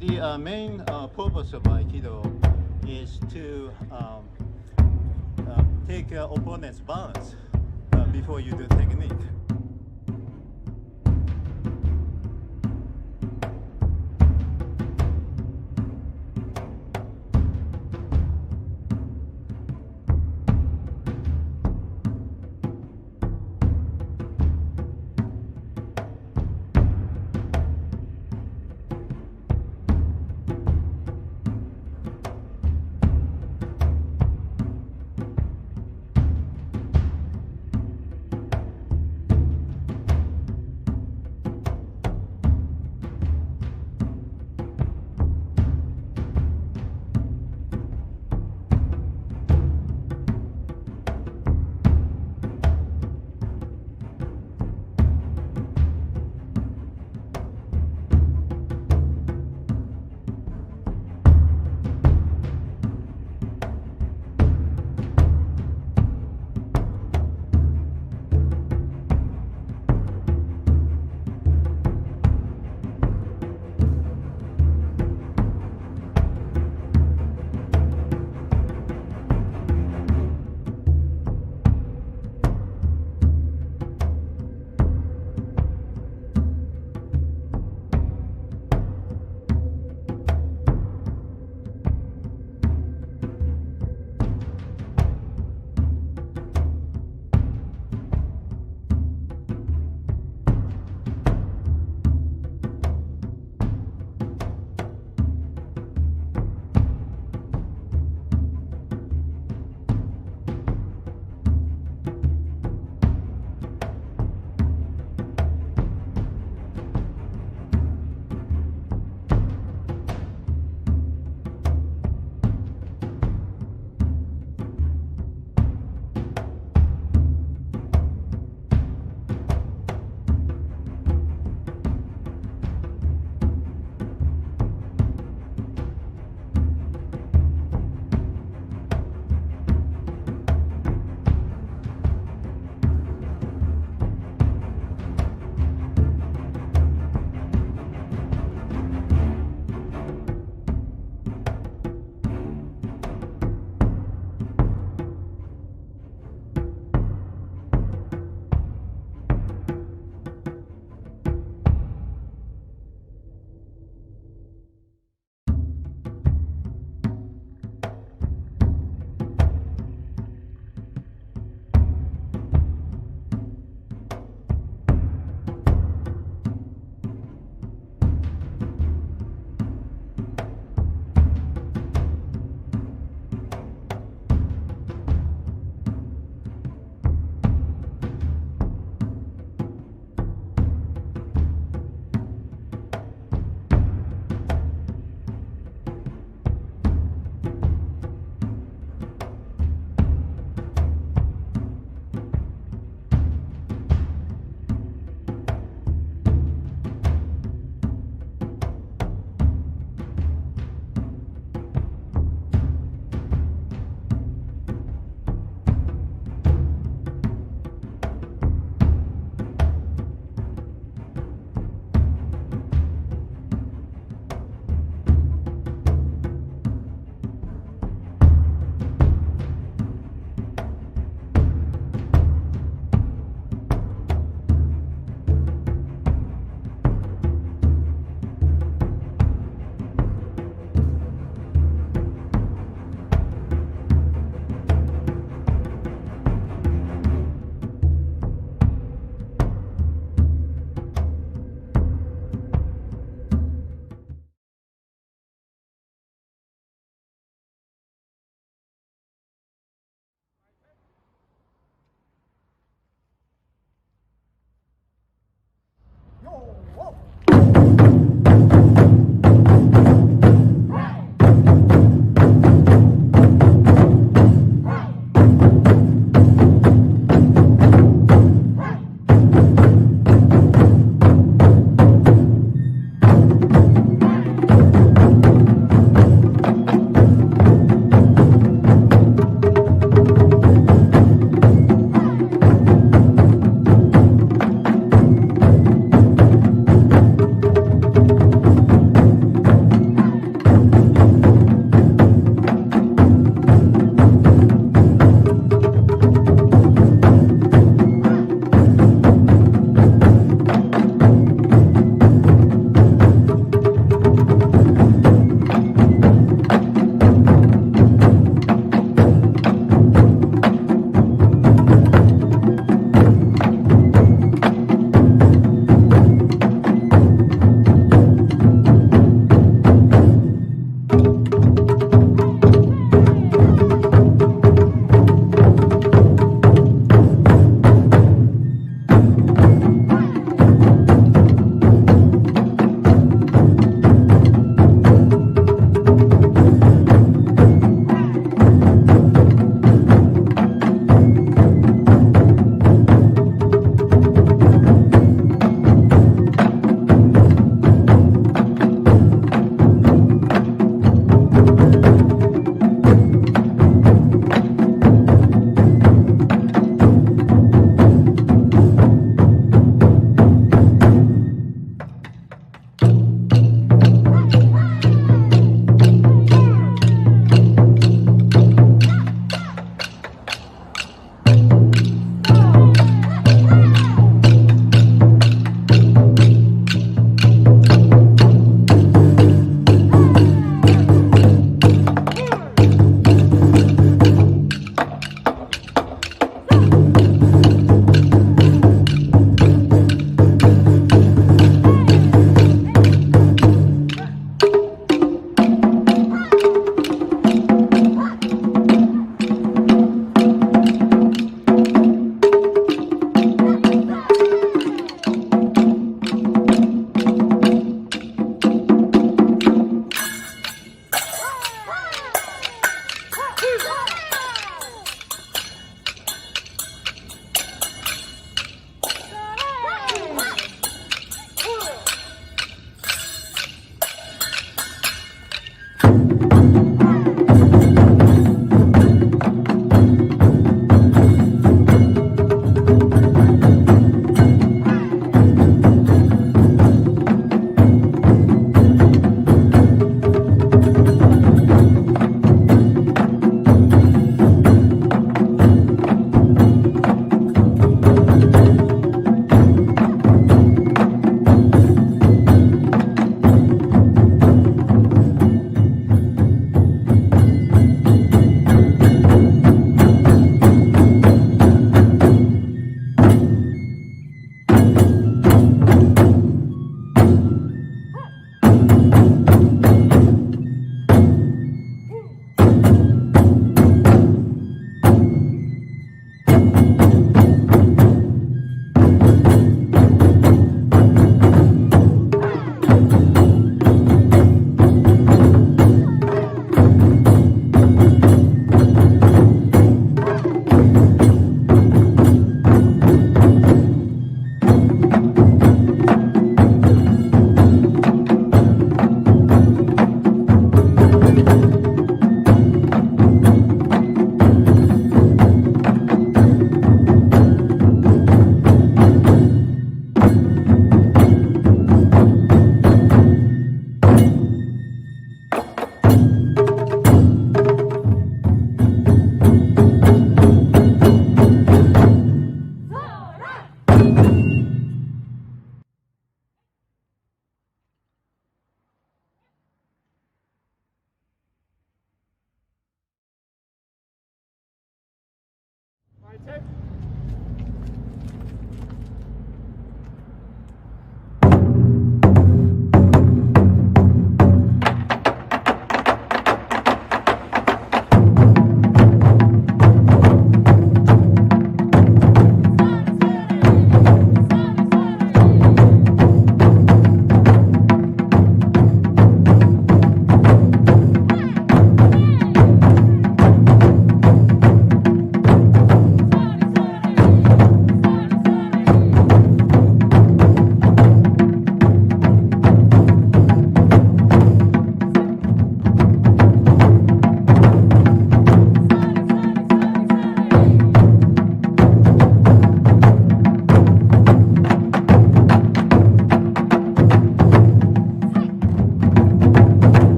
The main purpose of Aikido is to take opponent's balance before you do technique.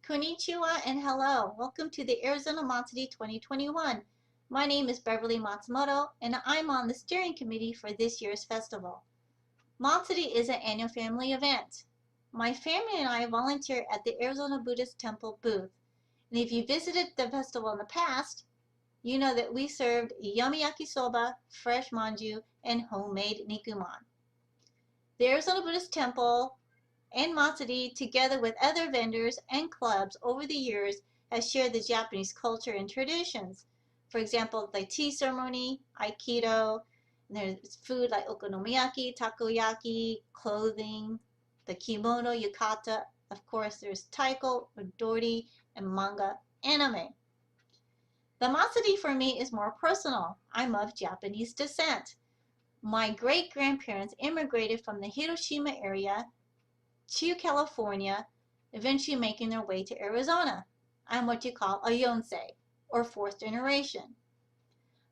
Konnichiwa and hello. Welcome to the Arizona Matsuri 2021. My name is Beverly Matsumoto and I'm on the steering committee for this year's festival. Matsuri is an annual family event. My family and I volunteer at the Arizona Buddhist Temple booth. And if you visited the festival in the past, you know that we served yummy yakisoba, fresh manju, and homemade nikuman. The Arizona Buddhist Temple and Matsuri, together with other vendors and clubs over the years, has shared the Japanese culture and traditions. For example, the tea ceremony, aikido, and there's food like okonomiyaki, takoyaki, clothing, the kimono, yukata. Of course, there's taiko, odori, and manga, anime. The Matsuri for me is more personal. I'm of Japanese descent. My great-grandparents immigrated from the Hiroshima area to California, eventually making their way to Arizona. I'm what you call a Yonsei, or fourth generation.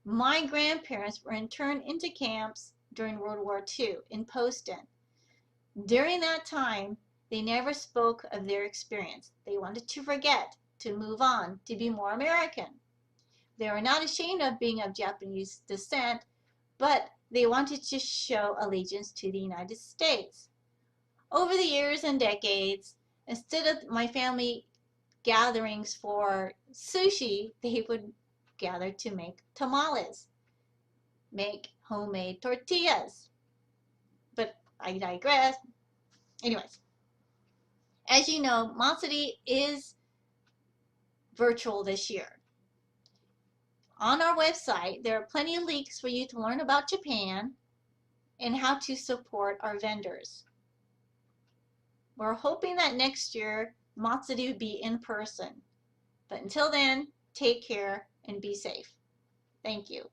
My grandparents were interned into camps during World War II in Poston. During that time, they never spoke of their experience. They wanted to forget, to move on, to be more American. They were not ashamed of being of Japanese descent, but they wanted to show allegiance to the United States. Over the years and decades, instead of my family gatherings for sushi, they would gather to make tamales, make homemade tortillas. But I digress. Anyways, as you know, Matsuri is virtual this year. On our website, there are plenty of links for you to learn about Japan and how to support our vendors. We're hoping that next year Matsuri will be in person. But until then, take care and be safe. Thank you.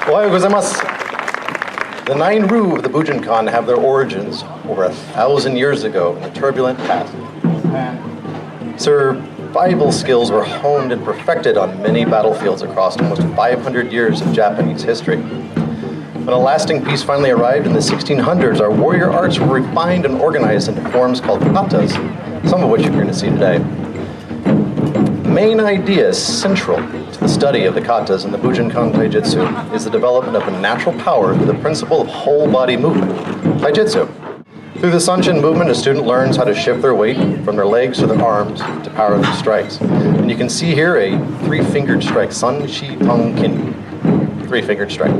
Ohayou gozaimasu. The Nine Ryu of the Bujinkan have their origins over 1,000 years ago in the turbulent past. Survival skills were honed and perfected on many battlefields across almost 500 years of Japanese history. When a lasting peace finally arrived in the 1600s, our warrior arts were refined and organized into forms called katas, some of which you're going to see today. The main idea central to the study of the katas in the Bujinkan Taijutsu is the development of a natural power through the principle of whole body movement, Taijutsu. Through the Sanshin movement, a student learns how to shift their weight from their legs to their arms to power their strikes. And you can see here a three-fingered strike, San Shi Tong Kin, three-fingered strike.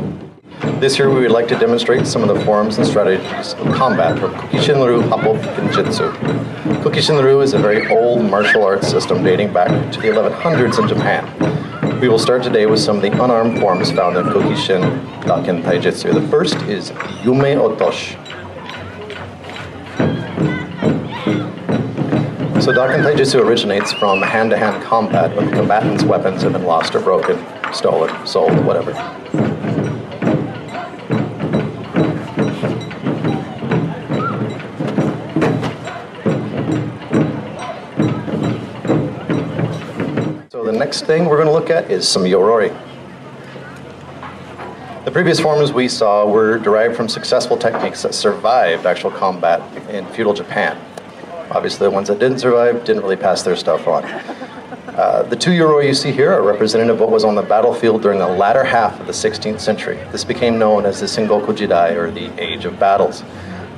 This year we would like to demonstrate some of the forms and strategies of combat from Kukishinryu Happo Genjutsu. Kukishinryu is a very old martial arts system dating back to the 1100s in Japan. We will start today with some of the unarmed forms found in Kukishin Daken Taijutsu. The first is Yume Otoshi. So Daken Taijutsu originates from hand-to-hand combat when the combatants' weapons have been lost or broken, stolen, sold, whatever. So the next thing we're going to look at is some Yorori. The previous forms we saw were derived from successful techniques that survived actual combat in feudal Japan. Obviously, the ones that didn't survive didn't really pass their stuff on. The two Yoroi you see here are representative of what was on the battlefield during the latter half of the 16th century. This became known as the Sengoku Jidai, or the Age of Battles.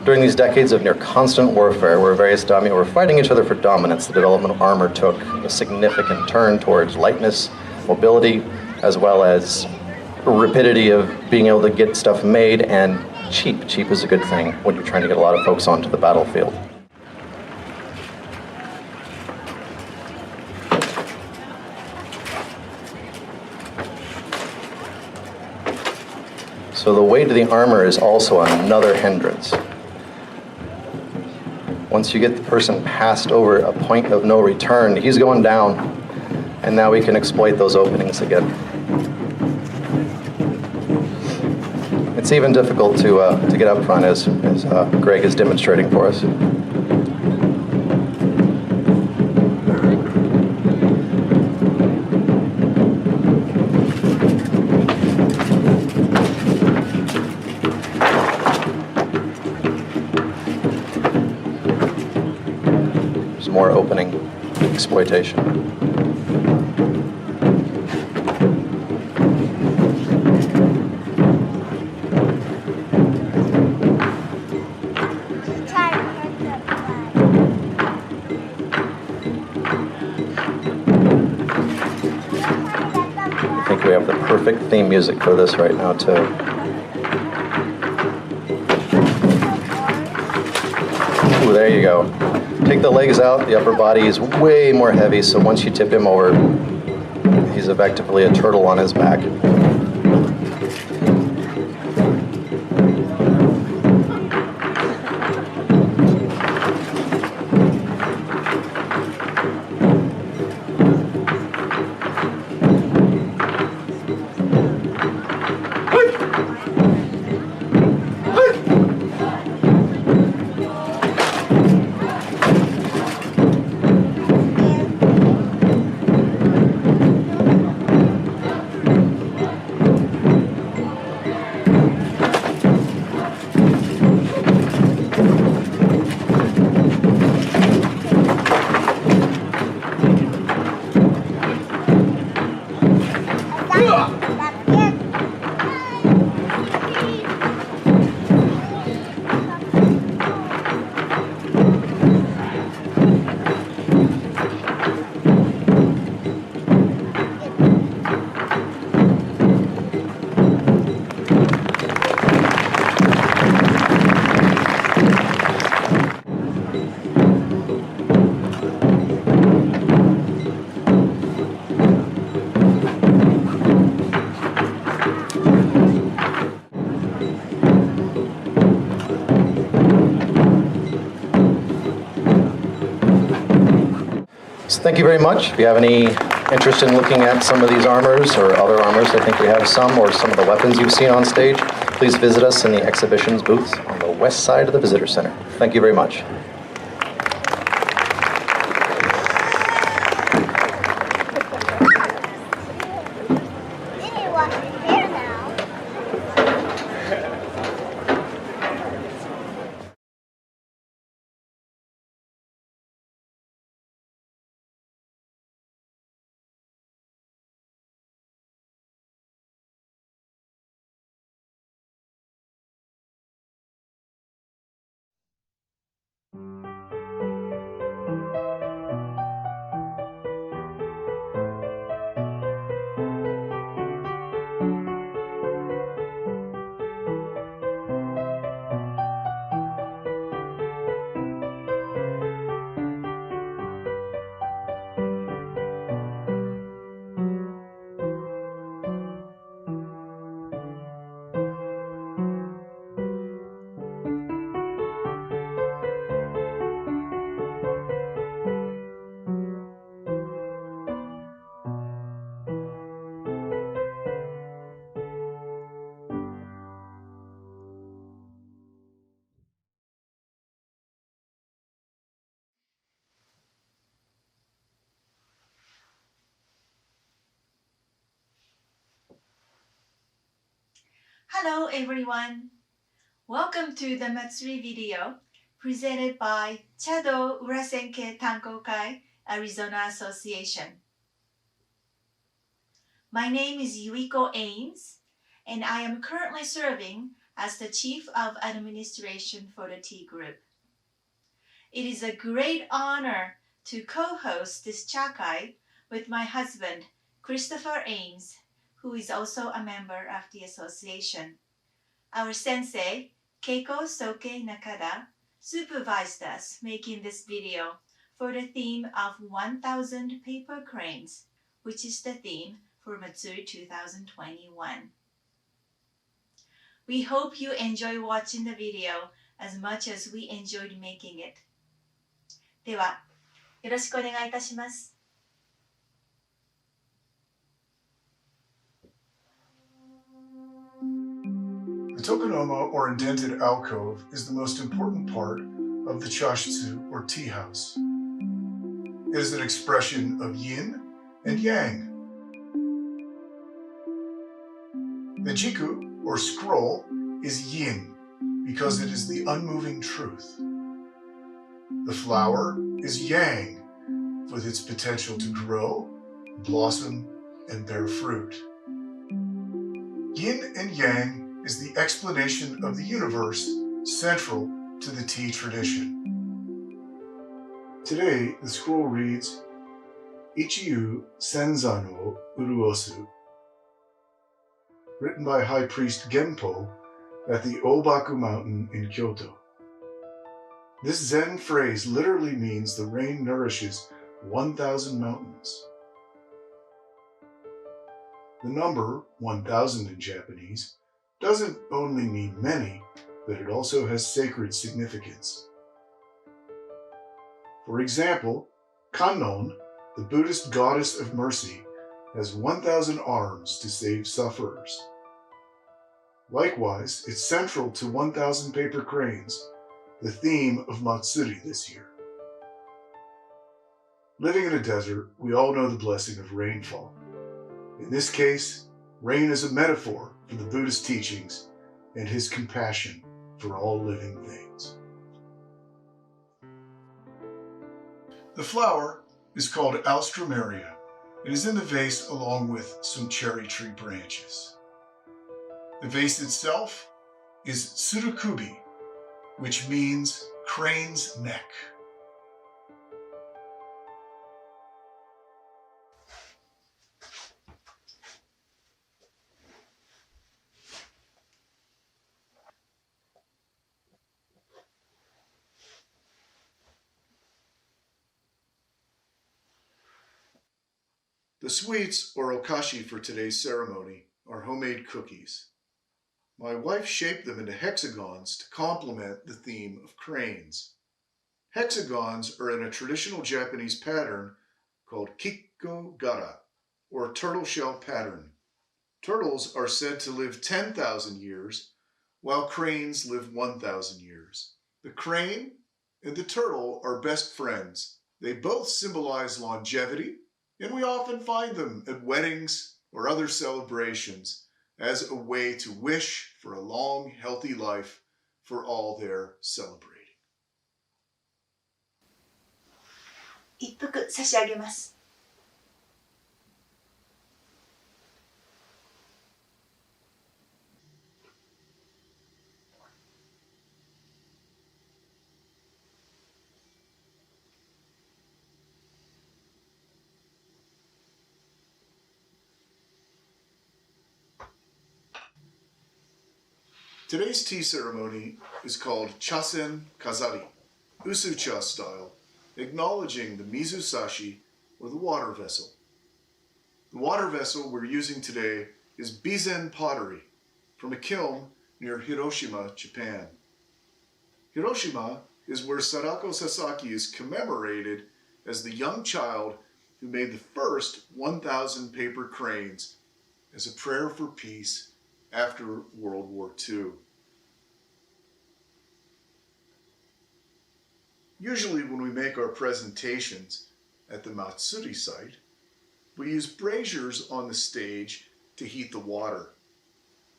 During these decades of near constant warfare, where various daimyo were fighting each other for dominance, the development of armor took a significant turn towards lightness, mobility, as well as rapidity of being able to get stuff made, and cheap. Cheap is a good thing when you're trying to get a lot of folks onto the battlefield. So the weight of the armor is also another hindrance. Once you get the person passed over a point of no return, he's going down, and now we can exploit those openings again. It's even difficult to get up front, as Greg is demonstrating for us. More opening exploitation. I think we have the perfect theme music for this right now too. Ooh, there you go. Take the legs out, the upper body is way more heavy, so once you tip him over, he's effectively a turtle on his back. So thank you very much. If you have any interested in looking at some of these armors or other armors, I think we have some, or some of the weapons you've seen on stage, please visit us in the exhibitions booths on the west side of the Visitor Center. Thank you very much. Hello everyone! Welcome to the Matsuri video presented by Chado Urasenke Tankokai Arizona Association. My name is Yuiko Ames and I am currently serving as the Chief of Administration for the Tea Group. It is a great honor to co-host this Chakai with my husband, Christopher Ames, who is also a member of the association. Our sensei, Keiko Soke Nakada, supervised us making this video for the theme of 1000 paper cranes, which is the theme for Matsuri 2021. We hope you enjoy watching the video as much as we enjoyed making it. では、よろしくお願いいたします。The tokonoma, or indented alcove, is the most important part of the chashitsu, or tea house. It is an expression of yin and yang. The jiku, or scroll, is yin because it is the unmoving truth. The flower is yang with its potential to grow, blossom, and bear fruit. Yin and yang is the explanation of the universe central to the tea tradition. Today, the scroll reads, Ichiyu Senza no Uruosu, written by High Priest Genpo at the Obaku Mountain in Kyoto. This Zen phrase literally means the rain nourishes 1,000 mountains. The number 1,000 in Japanese doesn't only mean many, but it also has sacred significance. For example, Kannon, the Buddhist goddess of mercy, has 1,000 arms to save sufferers. Likewise, it's central to 1,000 paper cranes, the theme of Matsuri this year. Living in a desert, we all know the blessing of rainfall. In this case, rain is a metaphor for the Buddhist teachings and his compassion for all living things. The flower is called Alstroemeria and is in the vase along with some cherry tree branches. The vase itself is Tsurukubi, which means crane's neck. The sweets, or okashi, for today's ceremony are homemade cookies. My wife shaped them into hexagons to complement the theme of cranes. Hexagons are in a traditional Japanese pattern called Kikko-gara, or turtle shell pattern. Turtles are said to live 10,000 years, while cranes live 1,000 years. The crane and the turtle are best friends. They both symbolize longevity, and we often find them at weddings or other celebrations as a way to wish for a long, healthy life for all they're celebrating. 一服差し上げます。Today's tea ceremony is called Chasen Kazari, Usucha style, acknowledging the mizusashi, or the water vessel. The water vessel we're using today is bizen pottery from a kiln near Hiroshima, Japan. Hiroshima is where Sadako Sasaki is commemorated as the young child who made the first 1,000 paper cranes as a prayer for peace after World War II. Usually when we make our presentations at the Matsuri site, we use braziers on the stage to heat the water.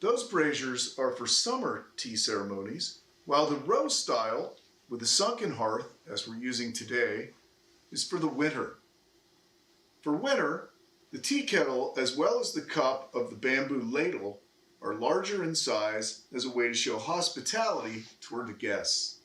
Those braziers are for summer tea ceremonies, while the rose style with the sunken hearth, as we're using today, is for the winter. For winter, the tea kettle as well as the cup of the bamboo ladle are larger in size as a way to show hospitality toward the guests.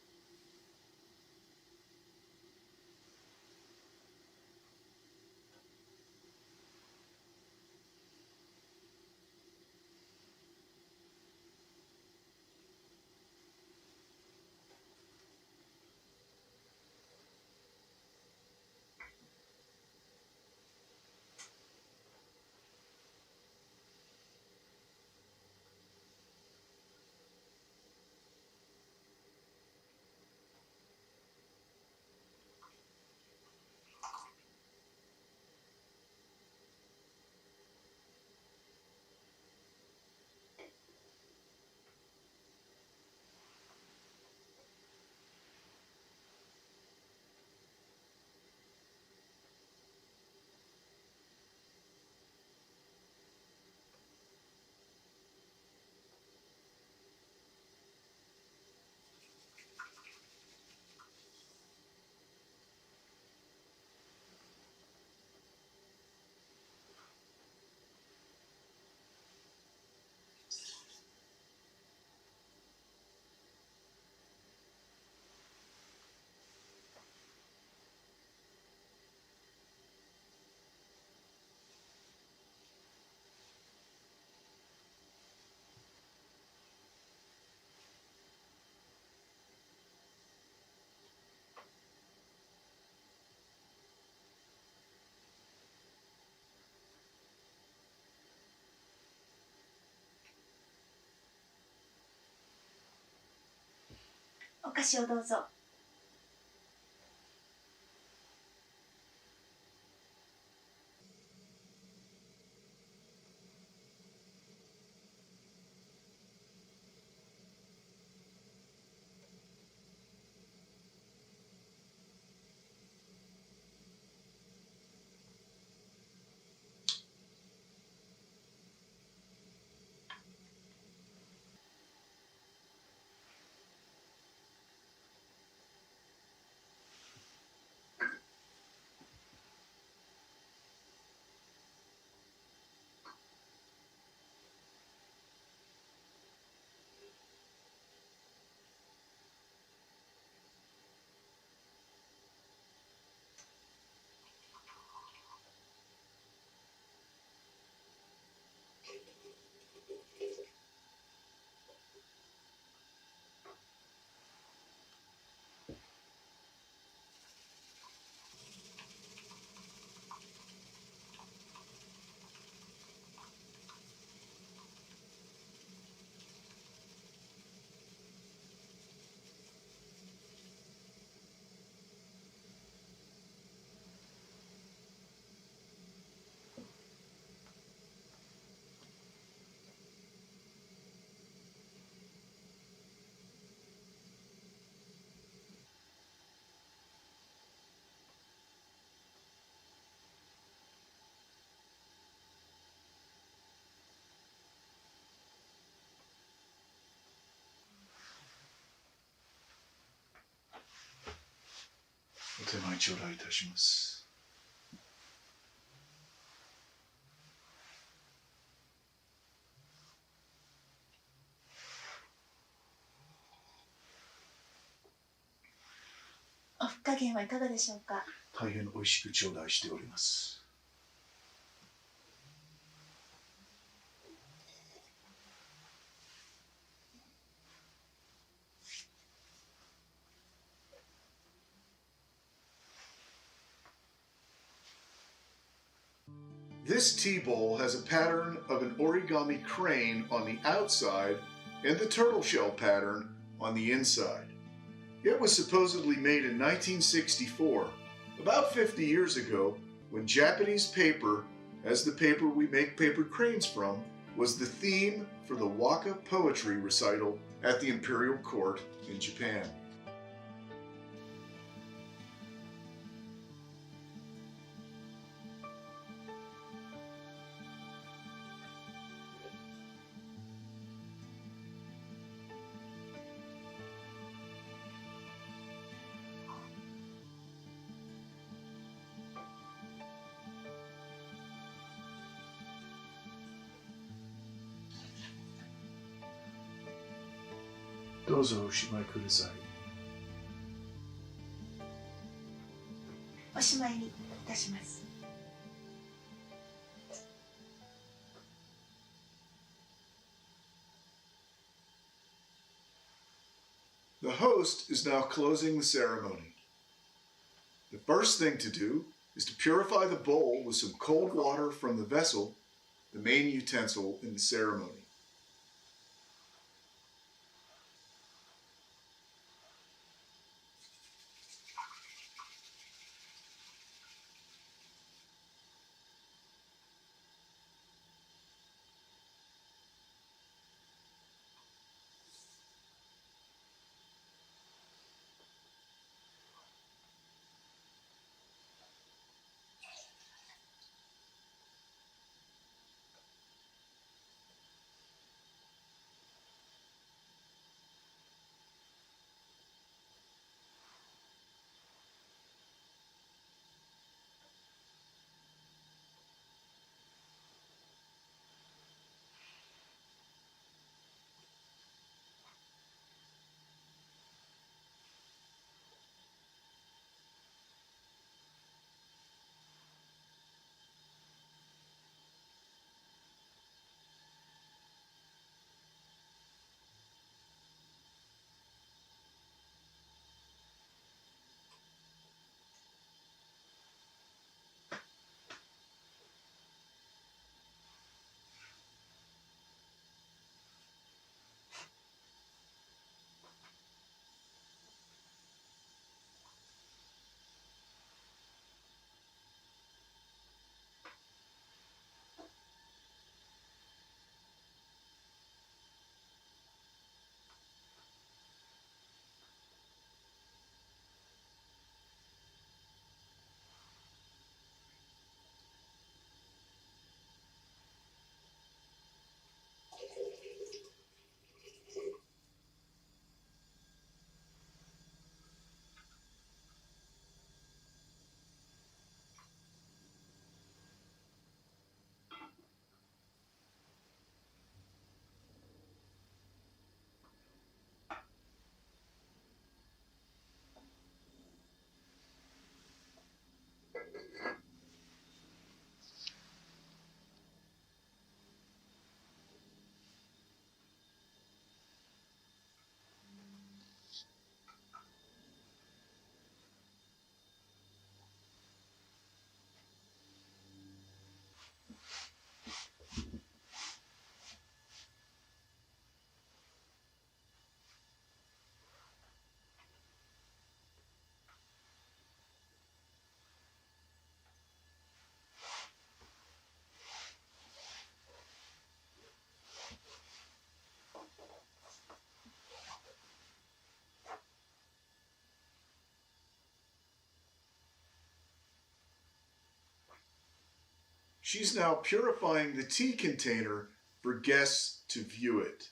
お菓子をどうぞ。手前頂戴いたします。おふ加減はいかがでしょうか。大変美味しく頂戴しております。This tea bowl has a pattern of an origami crane on the outside and the turtle shell pattern on the inside. It was supposedly made in 1964, about 50 years ago, when Japanese paper, as the paper we make paper cranes from, was the theme for the waka poetry recital at the imperial court in Japan. Dozo oshimai kudasai. おしまいにいたします。The host is now closing the ceremony. The first thing to do is to purify the bowl with some cold water from the vessel, the main utensil in the ceremony. She's now purifying the tea container for guests to view it.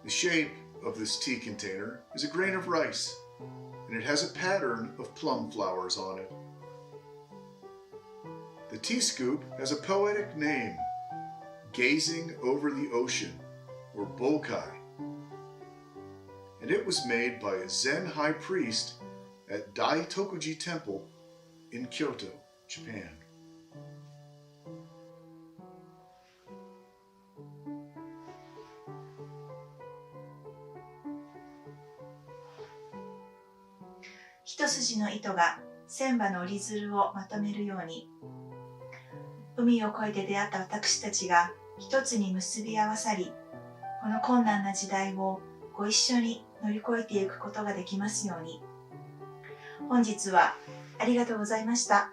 The shape of this tea container is a grain of rice, and it has a pattern of plum flowers on it. The tea scoop has a poetic name, Gazing Over the Ocean, or Bokai, and it was made by a Zen high priest at Dai Tokuji Temple in Kyoto, Japan.一筋の糸が千羽の折り鶴をまとめるように、海を越えて出会った私たちが一つに結び合わさり、この困難な時代をご一緒に乗り越えていくことができますように。本日はありがとうございました。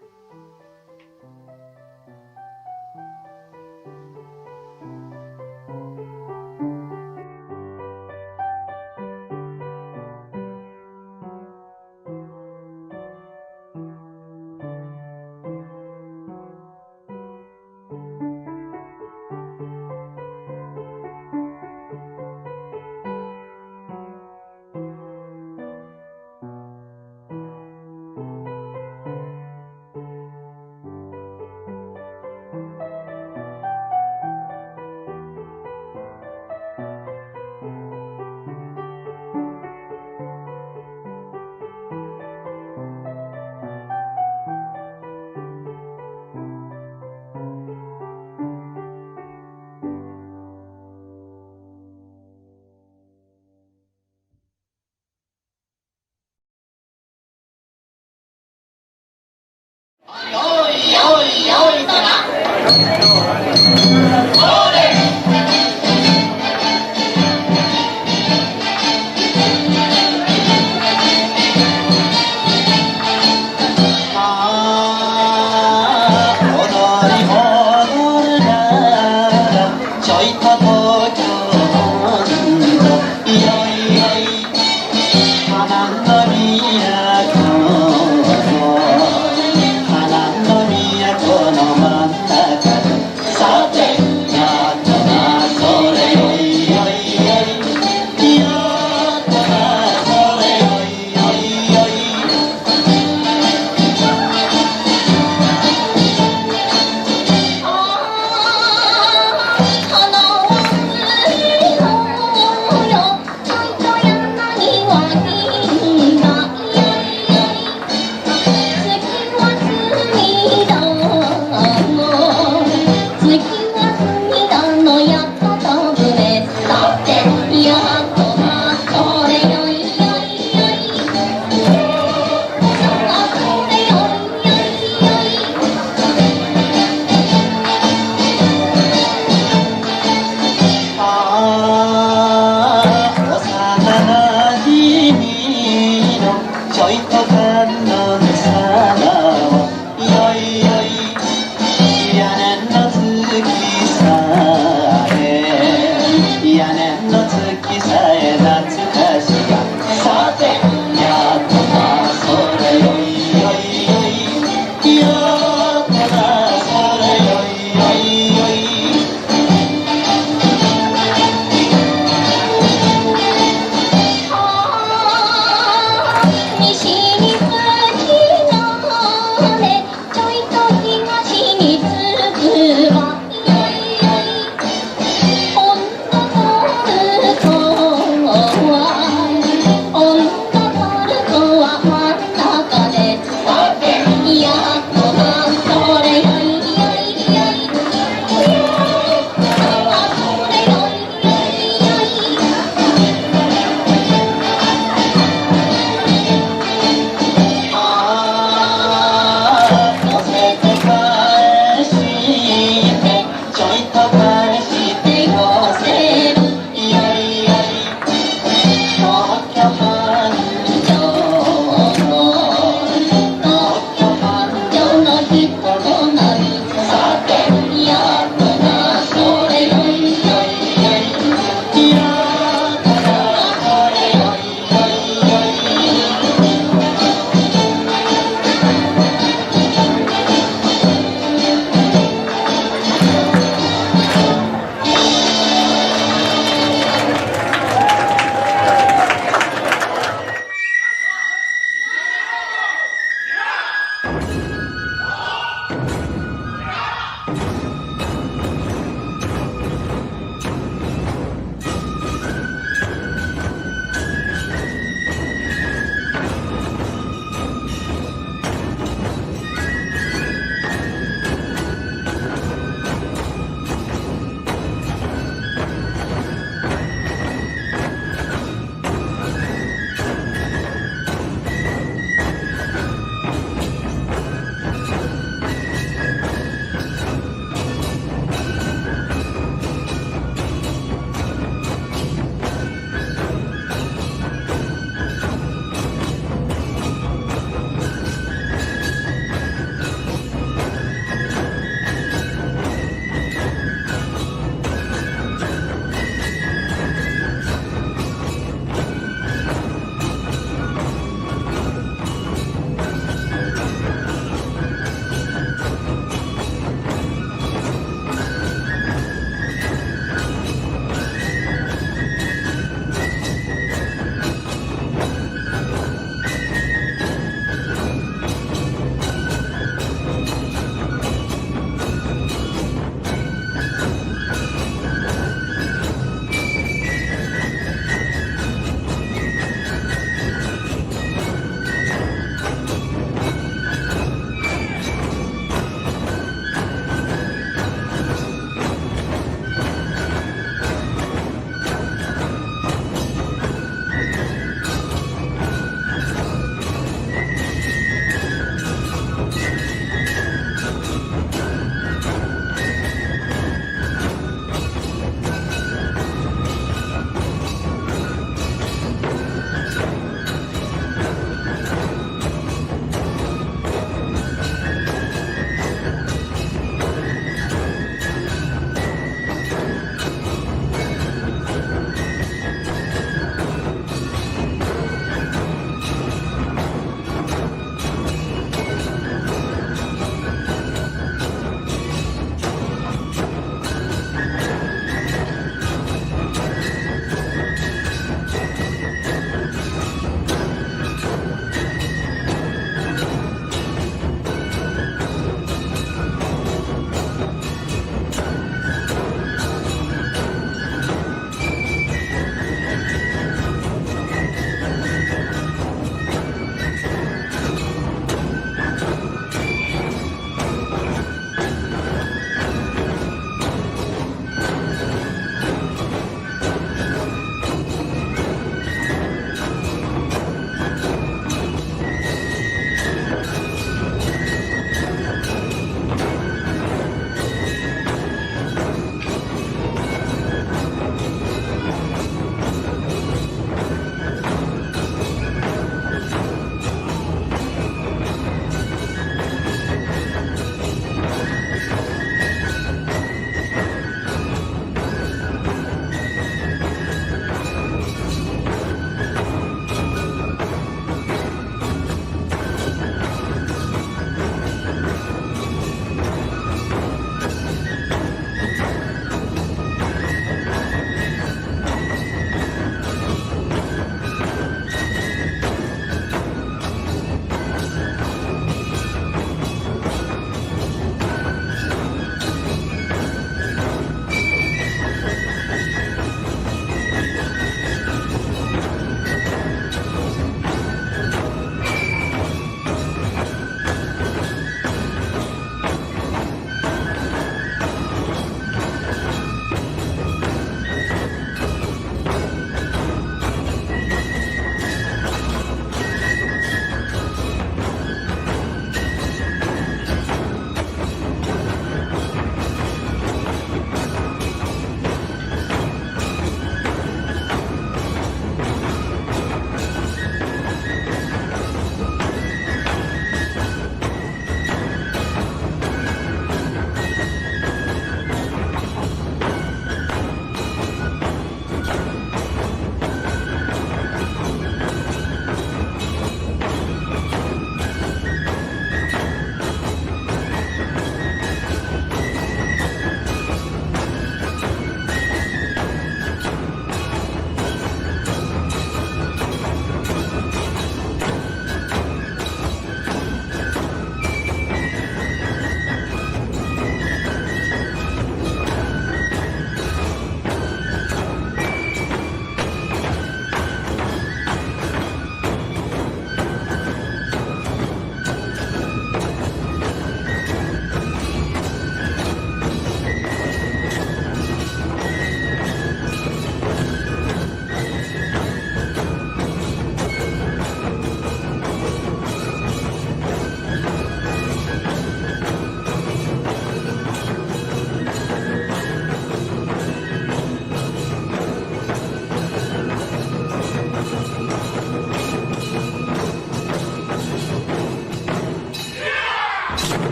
の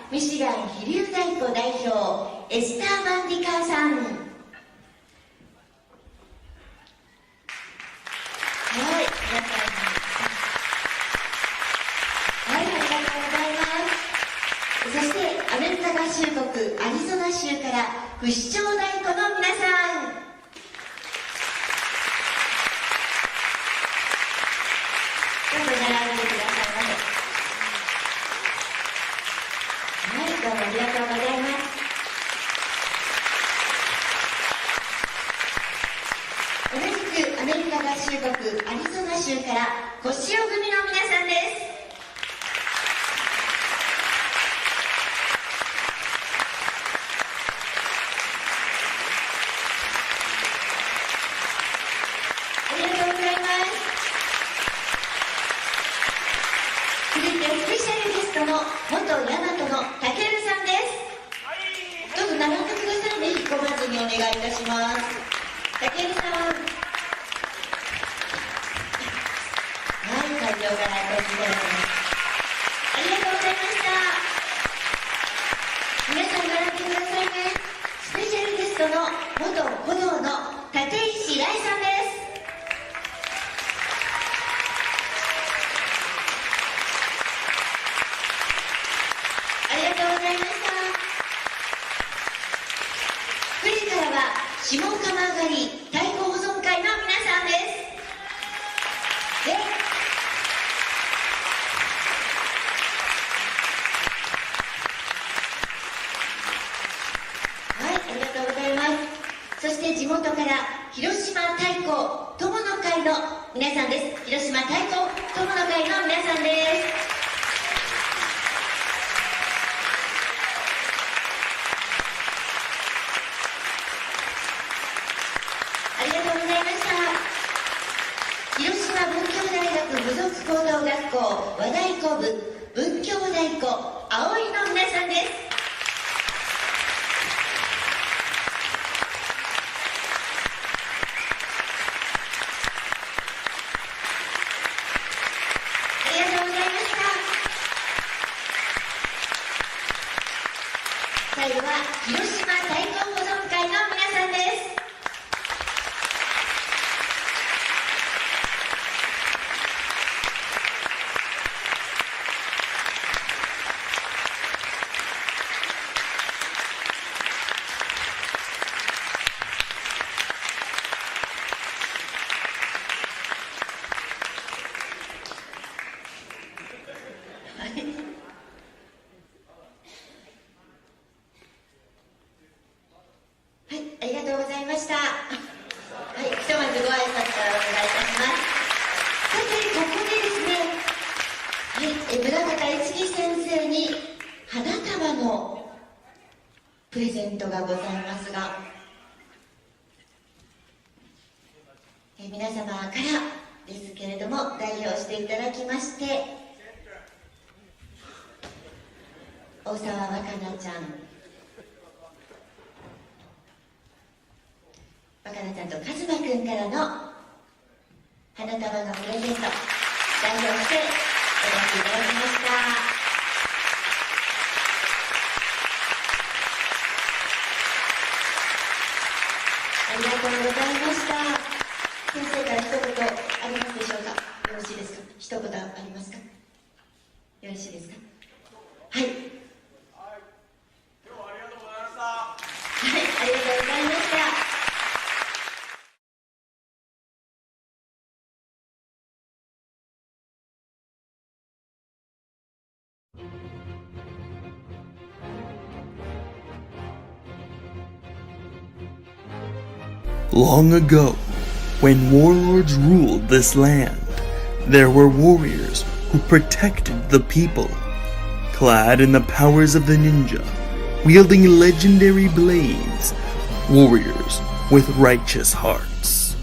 ミシガン飛龍太鼓代表エスター・マンディカーさん。はい、皆さん、はい、ありがとうございます。そしてアメリカ合衆国アリゾナ州から不死鳥太鼓の皆さん。どうぞ並んでくださいませ。はい、どうもありがとうございます。同じくアメリカ合衆国アリゾナ州から腰尾組の皆さんです。ありがとうございます。続いてスペシャルゲストの元ヤマトのたけるさんです。どうぞ並んでくださいね。引っ込まずにお願いいたします。たけるさん、はい、会場からお越しいただきます。ありがとうございました。皆さん並んでくださいね。スペシャルゲストの元鼓童の立石愛さんです。ありがとうございました。9時からは下釜上がり太鼓保存会の皆さんです。はい、ありがとうございます。そして地元から広島太鼓友の会の皆さんです。広島太鼓友の会の皆さんです。ありがとうございました。広島文教大学附属高等学校和太鼓部文教太鼓葵の皆さんです。ありがとうございました。最後は広島太鼓保存会の皆さんです。はい、ありがとうございました。はい、ひとまずご挨拶からお願いいたします。さて、ここでですね、村方一木先生に花束のプレゼントがございますが、皆様からですけれども、代表していただきまして、大沢若菜ちゃん、若菜ちゃんとカズマくんからの花束のプレゼント、代表してお出しいただきました。ありがとうございました。先生から一言ありますでしょうか。よろしいですか。一言ありますか。よろしいですか。はい。はい、ありがとうございました。はい、ありがとうございました。Long ago, when warlords ruled this land, there were warriors who protected the people, clad in the powers of the ninja, wielding legendary blades, warriors with righteous hearts.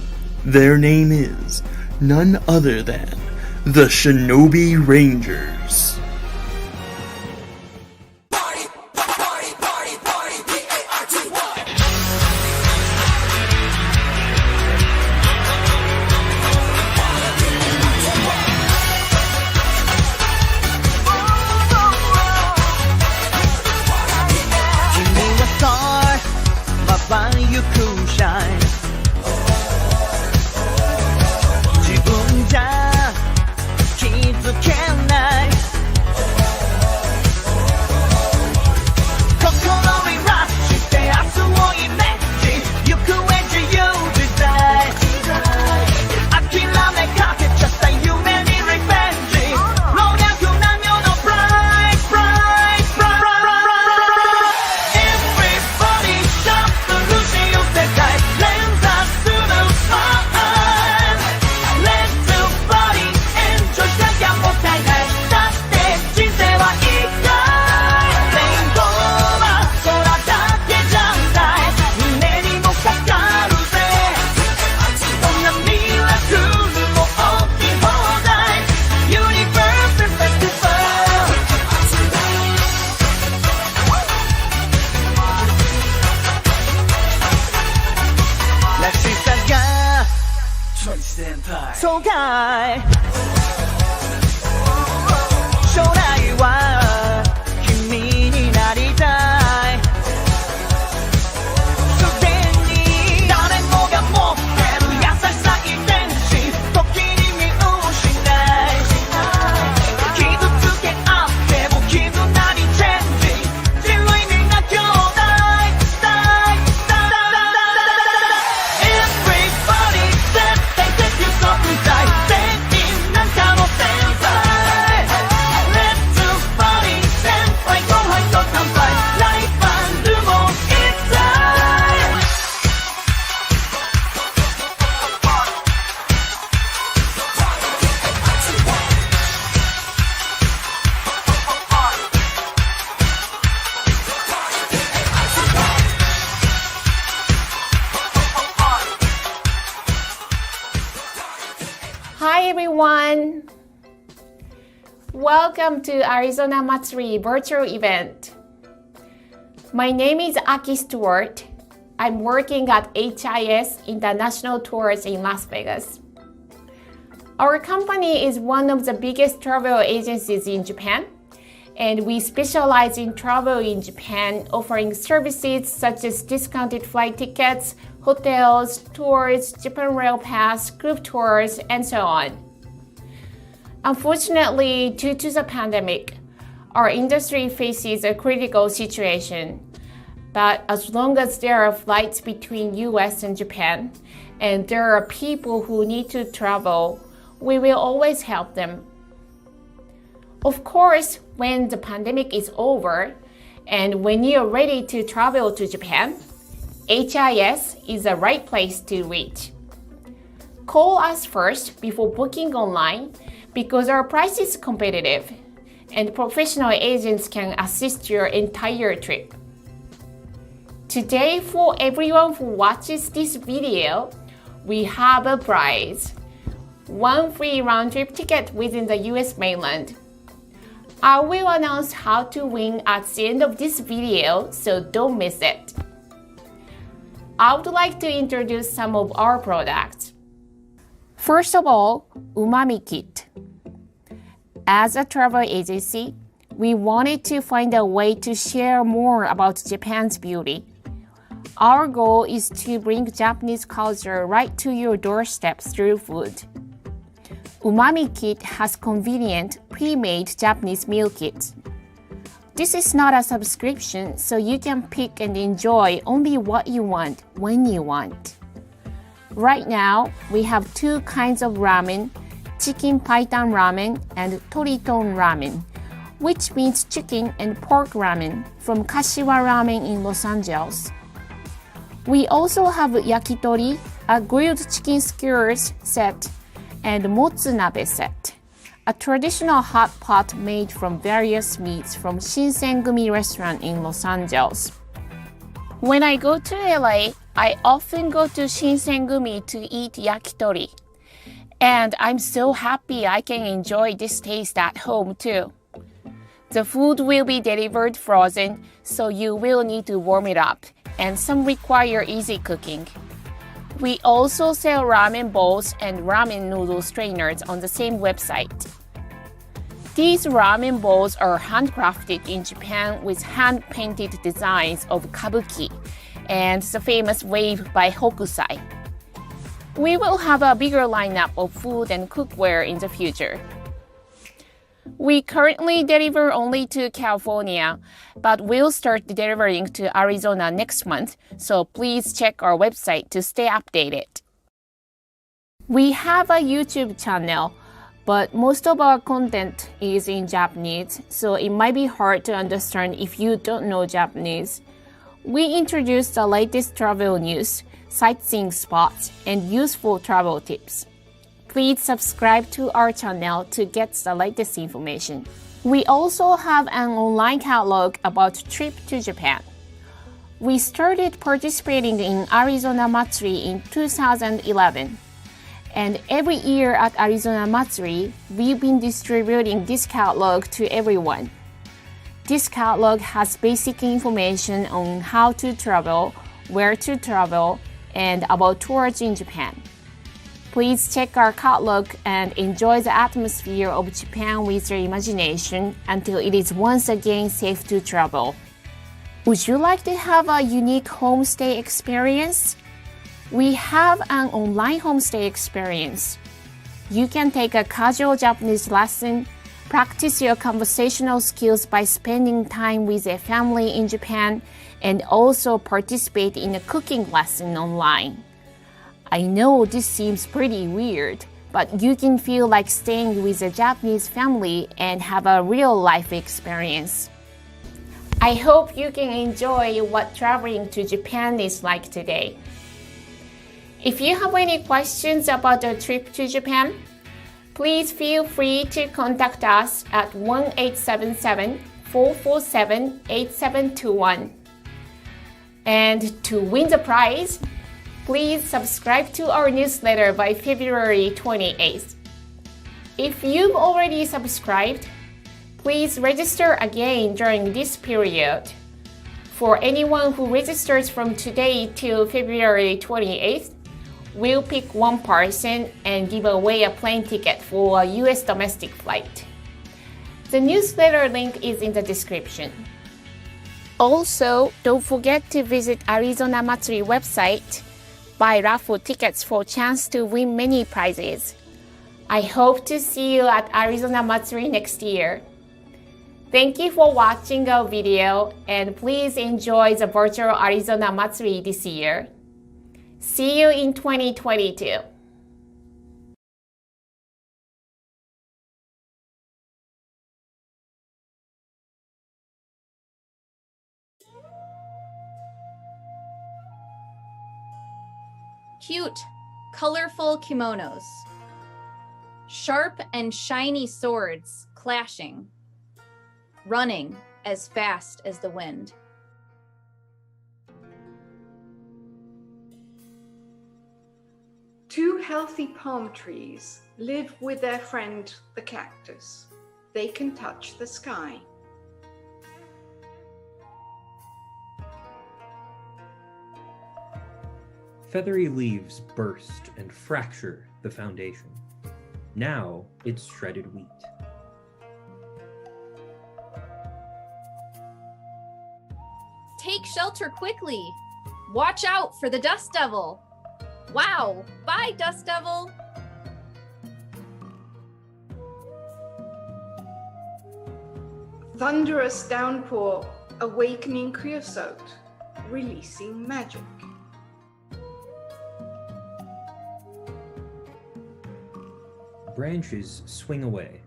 Their name is none other than the Shinobi Rangers. cool shine 自分じゃ気づけない心にラッして明日をイメージ行方自由自在諦めかけちゃった夢にリベンジ老若男女のプライド Everybody シャッフルしよう世界連鎖するスマイル Let's do party enjoy しなきゃもったいないだって人生は一回レインボーは空だけじゃない胸にもかかるぜこんなミラクルも起き放題ユニバーサルフェスティバルらしさが爽快将来は君になりたいすでに誰もが持ってる優しさ遺伝子時に見失い傷つけ合っても絆にチェンジ人類みんな兄弟Everybody 絶対的存在全員なんかの天才 Let's do party 先輩後輩と乾杯ライバルも一体Hi everyone! Welcome to Arizona Matsuri virtual event. My name is Aki Stewart. I'm working at HIS International Tours in Las Vegas. Our company is one of the biggest travel agencies in Japan, and we specialize in travel in Japan, offering services such as discounted flight tickets, hotels, tours, Japan Rail Pass, group tours, and so on. Unfortunately, due to the pandemic, our industry faces a critical situation. But as long as there are flights between US and Japan, and there are people who need to travel, we will always help them. Of course, when the pandemic is over, and when you're ready to travel to Japan, HIS is the right place to reach. Call us first before booking online because our price is competitive and professional agents can assist your entire trip. Today, for everyone who watches this video, we have a prize. One free round-trip ticket within the US mainland. I will announce how to win at the end of this video, so don't miss it. I would like to introduce some of our products. First of all, Umami Kit. As a travel agency, we wanted to find a way to share more about Japan's beauty. Our goal is to bring Japanese culture right to your doorstep through food. Umami Kit has convenient, pre-made Japanese meal kits. This is not a subscription, so you can pick and enjoy only what you want, when you want. Right now, we have two kinds of ramen, chicken paitan ramen and toriton ramen, which means chicken and pork ramen from Kashiwa Ramen in Los Angeles. We also have yakitori, a grilled chicken skewers set, and motsunabe set, a traditional hot pot made from various meats from Shinsengumi restaurant in Los Angeles. When I go to LA, I often go to Shinsengumi to eat yakitori. And I'm so happy I can enjoy this taste at home too. The food will be delivered frozen, so you will need to warm it up, and some require easy cooking. We also sell ramen bowls and ramen noodle strainers on the same website. These ramen bowls are handcrafted in Japan with hand-painted designs of kabuki and the famous wave by Hokusai. We will have a bigger lineup of food and cookware in the future. We currently deliver only to California, but we'll start delivering to Arizona next month, so please check our website to stay updated. We have a YouTube channel, but most of our content is in Japanese, so it might be hard to understand if you don't know Japanese. We introduce the latest travel news, sightseeing spots, and useful travel tips. Please subscribe to our channel to get the latest information. We also have an online catalog about trip to Japan. We started participating in Arizona Matsuri in 2011. And every year at Arizona Matsuri, we've been distributing this catalog to everyone. This catalog has basic information on how to travel, where to travel, and about tours in Japan. Please check our catalog and enjoy the atmosphere of Japan with your imagination until it is once again safe to travel. Would you like to have a unique homestay experience? We have an online homestay experience. You can take a casual Japanese lesson, practice your conversational skills by spending time with a family in Japan, and also participate in a cooking lesson online. I know this seems pretty weird, but you can feel like staying with a Japanese family and have a real life experience. I hope you can enjoy what traveling to Japan is like today. If you have any questions about a trip to Japan, please feel free to contact us at 1-877-447-8721. And to win the prize, please subscribe to our newsletter by February 28th. If you've already subscribed, please register again during this period. For anyone who registers from today till February 28th, we'll pick one person and give away a plane ticket for a US domestic flight. The newsletter link is in the description. Also, don't forget to visit Arizona Matsuri website, buy raffle tickets for a chance to win many prizes. I hope to see you at Arizona Matsuri next year. Thank you for watching our video, and please enjoy the virtual Arizona Matsuri this year. See you in 2022. Cute, colorful kimonos. Sharp and shiny swords clashing. Running as fast as the wind. Two healthy palm trees live with their friend the cactus. They can touch the sky. Feathery leaves burst and fracture the foundation. Now it's shredded wheat. Take shelter quickly. Watch out for the dust devil. Wow, bye dust devil. Thunderous downpour awakening creosote, releasing magic. Branches swing away.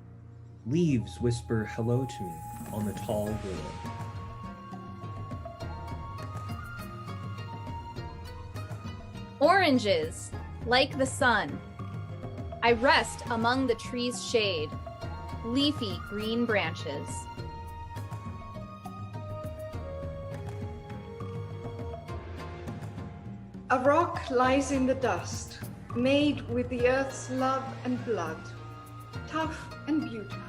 Leaves whisper hello to me on the tall willow. Oranges, like the sun. I rest among the tree's shade, leafy green branches. A rock lies in the dust, made with the earth's love and blood, tough and beautiful.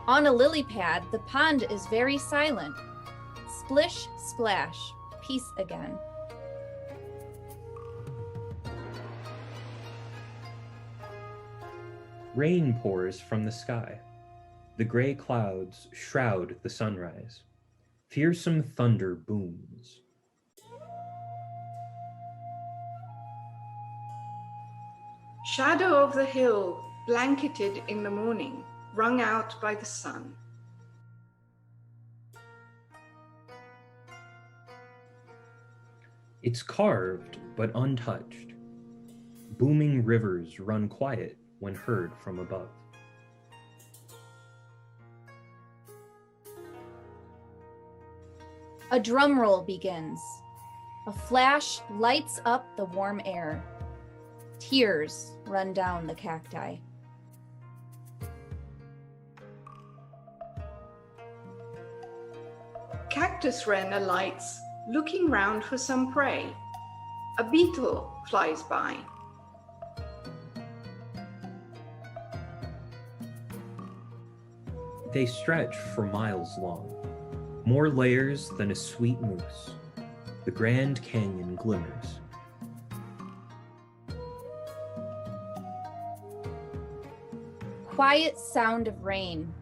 On a lily pad, the pond is very silent. Splish, splash, peace again. Rain pours from the sky. The gray clouds shroud the sunrise. Fearsome thunder booms. Shadow of the hill, blanketed in the morning, wrung out by the sun. It's carved but untouched. Booming rivers run quiet when heard from above. A drum roll begins. A flash lights up the warm air. Tears run down the cacti. Cactus wren alights, looking round for some prey. A beetle flies by. They stretch for miles long, more layers than a sweet mousse. The Grand Canyon glimmers. Quiet sound of rain.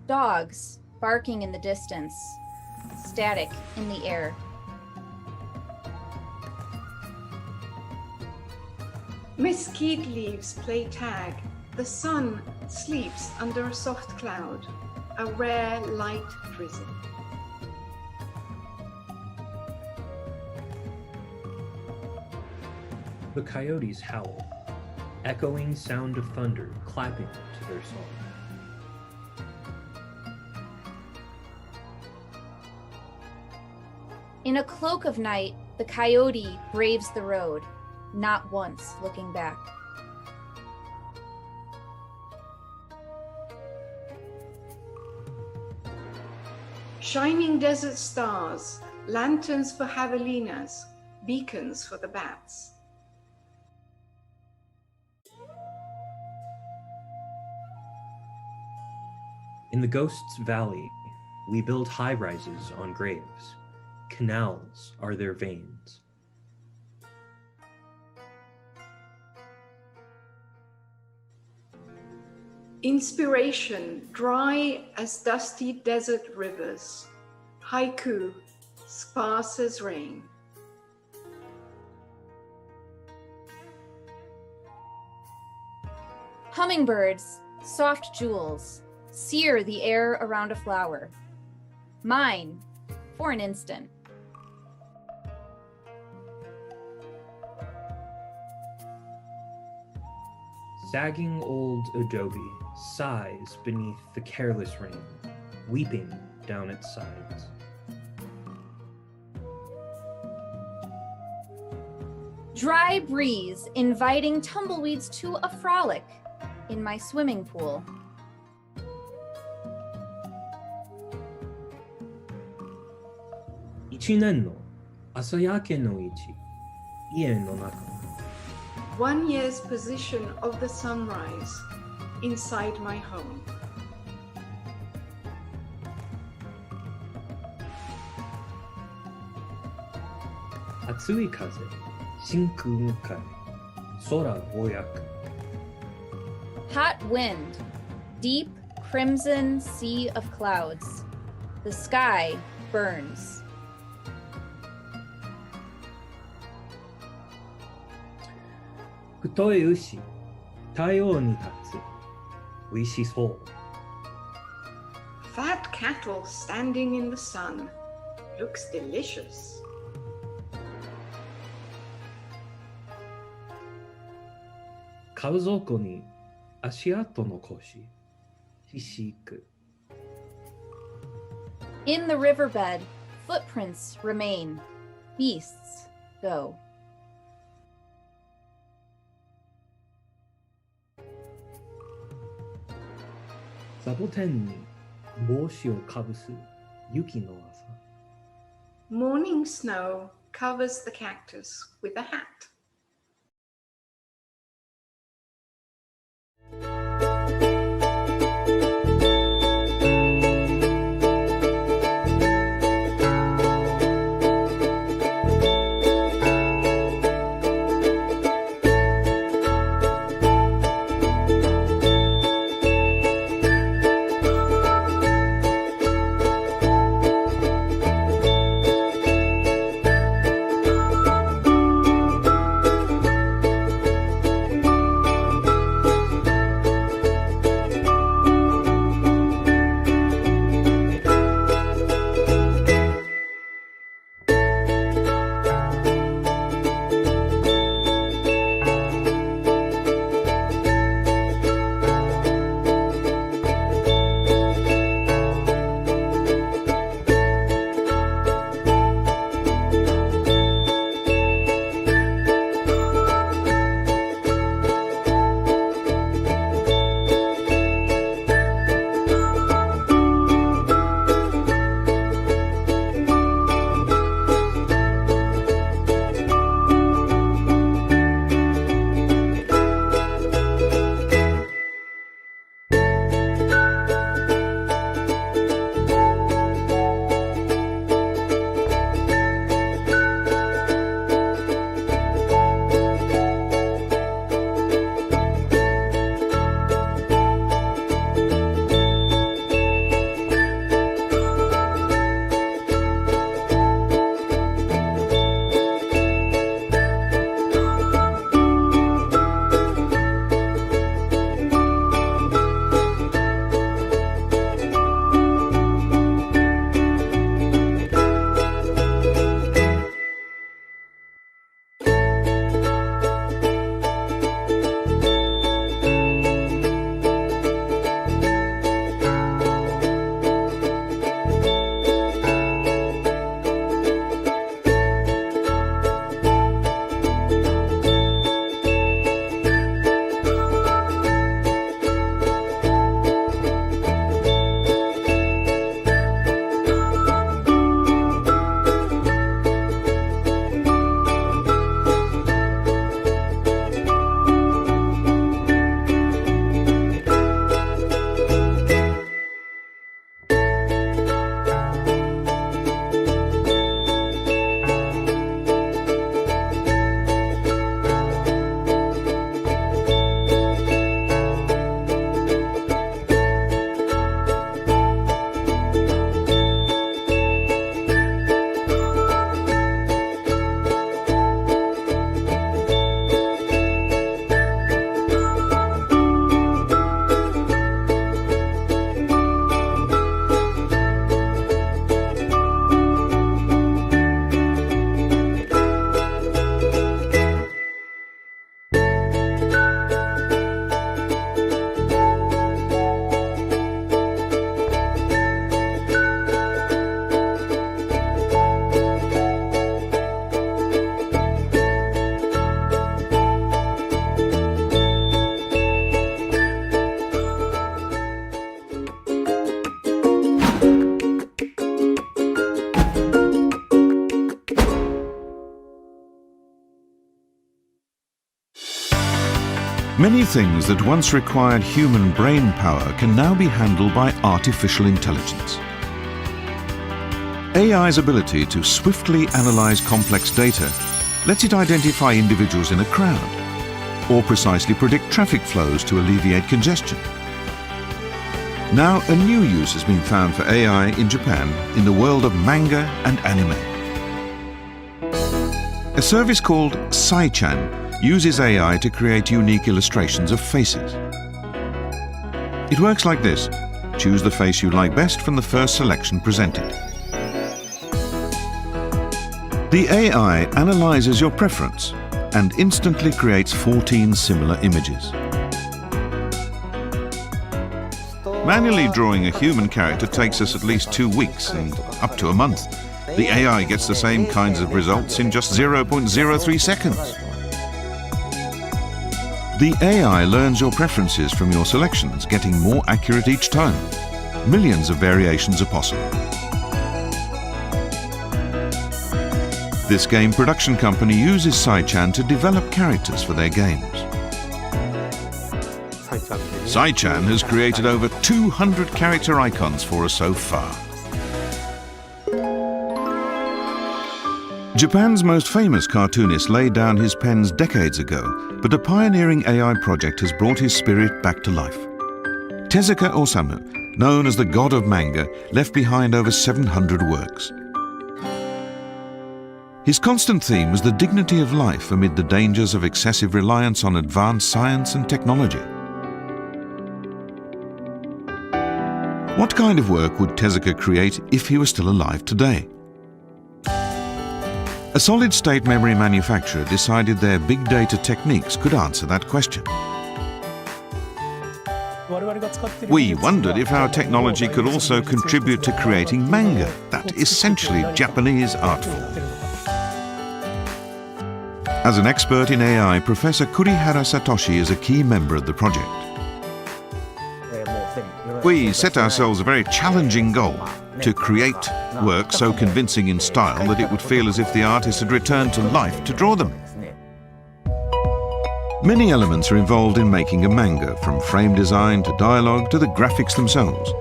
Dogs barking in the distance. Static in the air. Mesquite leaves play tag. The sun sleeps under a soft cloud, a rare light drizzle. The coyotes howl, echoing sound of thunder clapping to their song. In a cloak of night, the coyote braves the road, not once looking back. Shining desert stars, lanterns for javelinas, beacons for the bats. In the Ghost's Valley, we build high-rises on graves. Canals are their veins. Inspiration, dry as dusty desert rivers. Haiku, sparse as rain. Hummingbirds, soft jewels, sear the air around a flower. Mine, for an instant. Sagging old adobe sighs beneath the careless rain, weeping down its sides. Dry breeze inviting tumbleweeds to a frolic in my swimming pool. Ichinen no asayake no ichi, ie no naka. 1 year's position of the sunrise inside my home. Atsui kaze, shinku mukai, sora o yaku. Hot wind, deep crimson sea of clouds. The sky burns. Futoi ushi, taiyo ni tatsu, uishisou. Fat cattle standing in the sun. Looks delicious. Kawazoko ni ashiato no koshi, hishiku. In the riverbed, footprints remain. Beasts go. Saboten ni boshi o kabusu, yuki no asa. Morning snow covers the cactus with a hat. Many things that once required human brain power can now be handled by artificial intelligence. AI's ability to swiftly analyze complex data lets it identify individuals in a crowd, or precisely predict traffic flows to alleviate congestion. Now, a new use has been found for AI in Japan in the world of manga and anime. A service called Sai-chan uses AI to create unique illustrations of faces. It works like this. Choose the face you like best from the first selection presented. The AI analyzes your preference and instantly creates 14 similar images. Manually drawing a human character takes us at least 2 weeks and up to a month. The AI gets the same kinds of results in just 0.03 seconds. The AI learns your preferences from your selections, getting more accurate each time. Millions of variations are possible. This game production company uses Sai-chan to develop characters for their games. Sai-chan has created over 200 character icons for us so far. Japan's most famous cartoonist laid down his pens decades ago, but a pioneering AI project has brought his spirit back to life. Tezuka Osamu, known as the god of manga, left behind over 700 works. His constant theme was the dignity of life amid the dangers of excessive reliance on advanced science and technology. What kind of work would Tezuka create if he were still alive today? A solid-state memory manufacturer decided their big data techniques could answer that question. We wondered if our technology could also contribute to creating manga, that essentially Japanese art form. As an expert in AI, Professor Kurihara Satoshi is a key member of the project. We set ourselves a very challenging goal: to create work so convincing in style that it would feel as if the artist had returned to life to draw them. Many elements are involved in making a manga, from frame design to dialogue to the graphics themselves.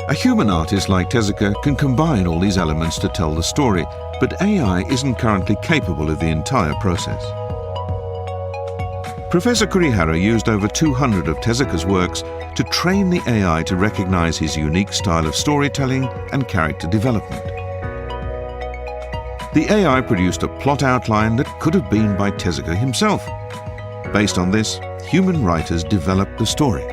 A human artist like Tezuka can combine all these elements to tell the story, but AI isn't currently capable of the entire process. Professor Kurihara used over 200 of Tezuka's works to train the AI to recognize his unique style of storytelling and character development. The AI produced a plot outline that could have been by Tezuka himself. Based on this, human writers developed the story.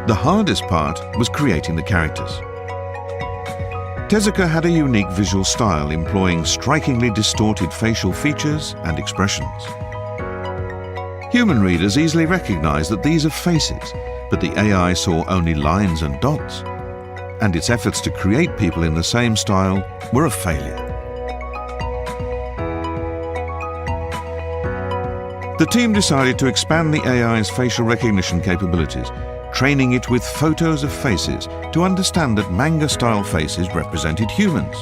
The hardest part was creating the characters. Tezuka had a unique visual style, employing strikingly distorted facial features and expressions. Human readers easily recognized that these are faces, but the AI saw only lines and dots, and its efforts to create people in the same style were a failure. The team decided to expand the AI's facial recognition capabilities, training it with photos of faces to understand that manga-style faces represented humans.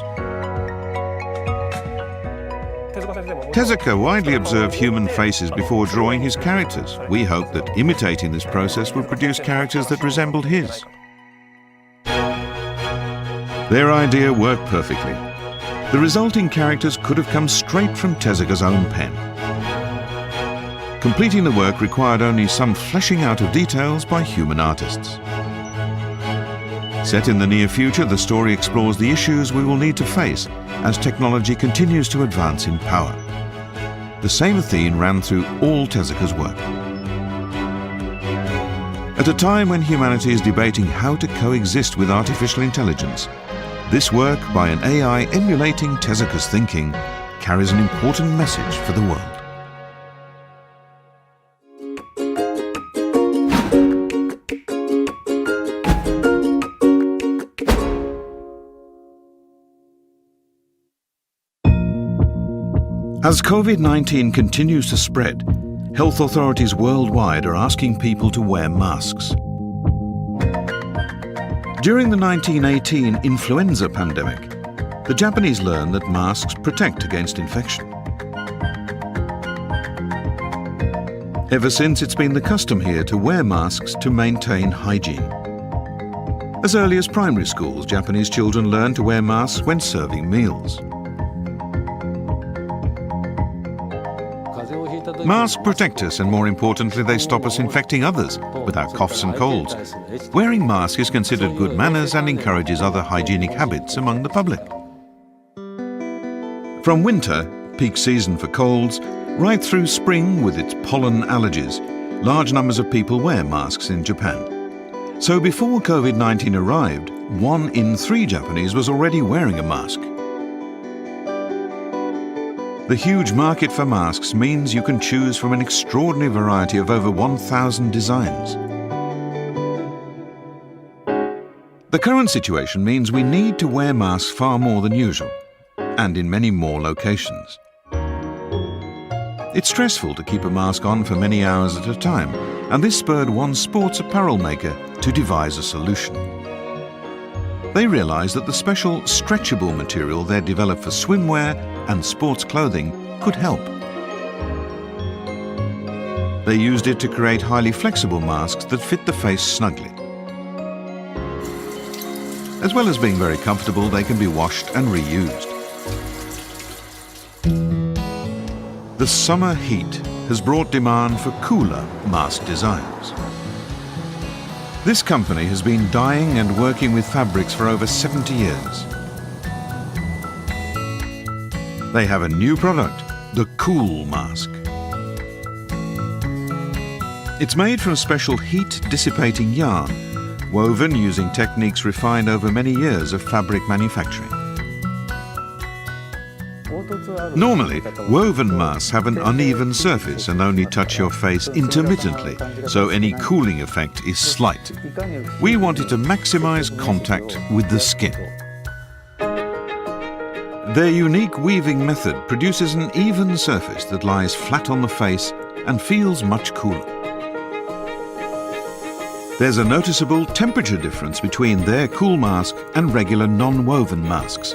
Tezuka widely observed human faces before drawing his characters. We hoped that imitating this process would produce characters that resembled his. Their idea worked perfectly. The resulting characters could have come straight from Tezuka's own pen. Completing the work required only some fleshing out of details by human artists. Set in the near future, the story explores the issues we will need to face as technology continues to advance in power. The same theme ran through all Tezuka's work. At a time when humanity is debating how to coexist with artificial intelligence, this work by an AI emulating Tezuka's thinking carries an important message for the world. As COVID-19 continues to spread, health authorities worldwide are asking people to wear masks. During the 1918 influenza pandemic, the Japanese learned that masks protect against infection. Ever since, it's been the custom here to wear masks to maintain hygiene. As early as primary schools, Japanese children learn to wear masks when serving meals. Masks protect us, and more importantly, they stop us infecting others with our coughs and colds. Wearing masks is considered good manners and encourages other hygienic habits among the public. From winter, peak season for colds, right through spring with its pollen allergies, large numbers of people wear masks in Japan. So before COVID-19 arrived, 1 in 3 Japanese was already wearing a mask. The huge market for masks means you can choose from an extraordinary variety of over 1,000 designs. The current situation means we need to wear masks far more than usual, and in many more locations. It's stressful to keep a mask on for many hours at a time, and this spurred one sports apparel maker to devise a solution. They realized that the special stretchable material they'd developed for swimwear and sports clothing could help. They used it to create highly flexible masks that fit the face snugly. As well as being very comfortable, they can be washed and reused. The summer heat has brought demand for cooler mask designs. This company has been dyeing and working with fabrics for over 70 years. They have a new product, the Cool Mask. It's made from special heat-dissipating yarn, woven using techniques refined over many years of fabric manufacturing. Normally, woven masks have an uneven surface and only touch your face intermittently, so any cooling effect is slight. We wanted to maximize contact with the skin. Their unique weaving method produces an even surface that lies flat on the face and feels much cooler. There's a noticeable temperature difference between their Cool Mask and regular non-woven masks.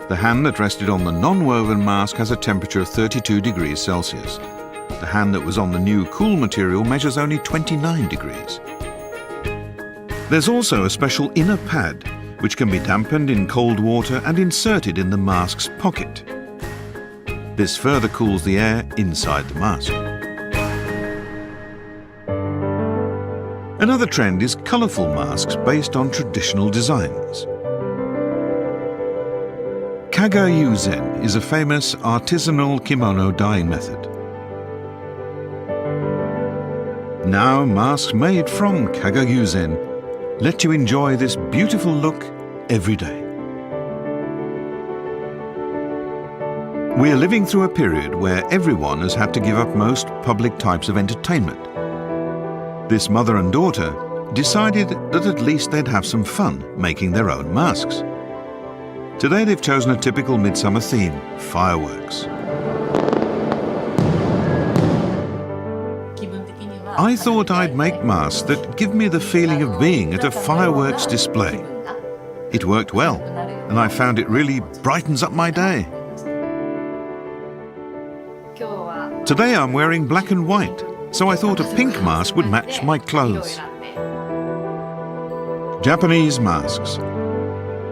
The hand that rested on the non-woven mask has a temperature of 32 degrees Celsius. The hand that was on the new Cool material measures only 29 degrees. There's also a special inner pad which can be dampened in cold water and inserted in the mask's pocket. This further cools the air inside the mask. Another trend is colourful masks based on traditional designs. Kagayuzen is a famous artisanal kimono dyeing method. Now masks made from Kagayuzen let you enjoy this beautiful look every day. We are living through a period where everyone has had to give up most public types of entertainment. This mother and daughter decided that at least they'd have some fun making their own masks. Today they've chosen a typical midsummer theme, fireworks. I thought I'd make masks that give me the feeling of being at a fireworks display. It worked well, and I found it really brightens up my day. Today I'm wearing black and white, so I thought a pink mask would match my clothes. Japanese masks,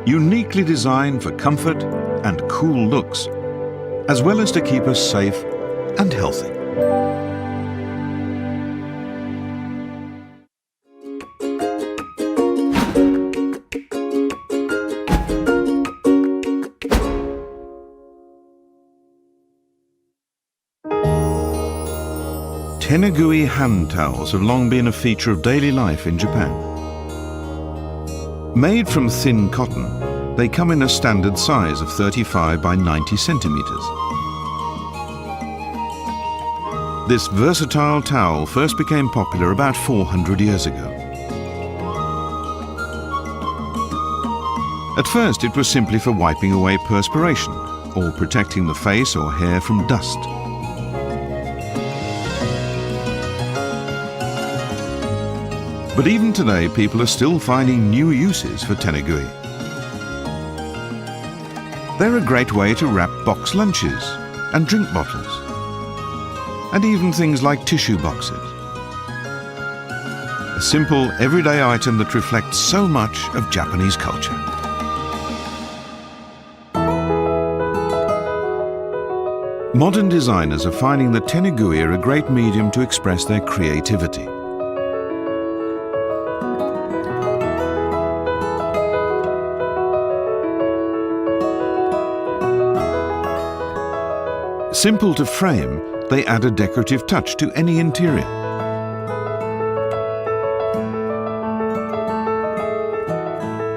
uniquely designed for comfort and cool looks, as well as to keep us safe and healthy. Tenugui hand towels have long been a feature of daily life in Japan. Made from thin cotton, they come in a standard size of 35 by 90 centimeters. This versatile towel first became popular about 400 years ago. At first, it was simply for wiping away perspiration or protecting the face or hair from dust. But even today, people are still finding new uses for tenugui. They're a great way to wrap box lunches and drink bottles. and even things like tissue boxes. A simple, everyday item that reflects so much of Japanese culture. Modern designers are finding that tenugui are a great medium to express their creativity. Simple to frame, they add a decorative touch to any interior.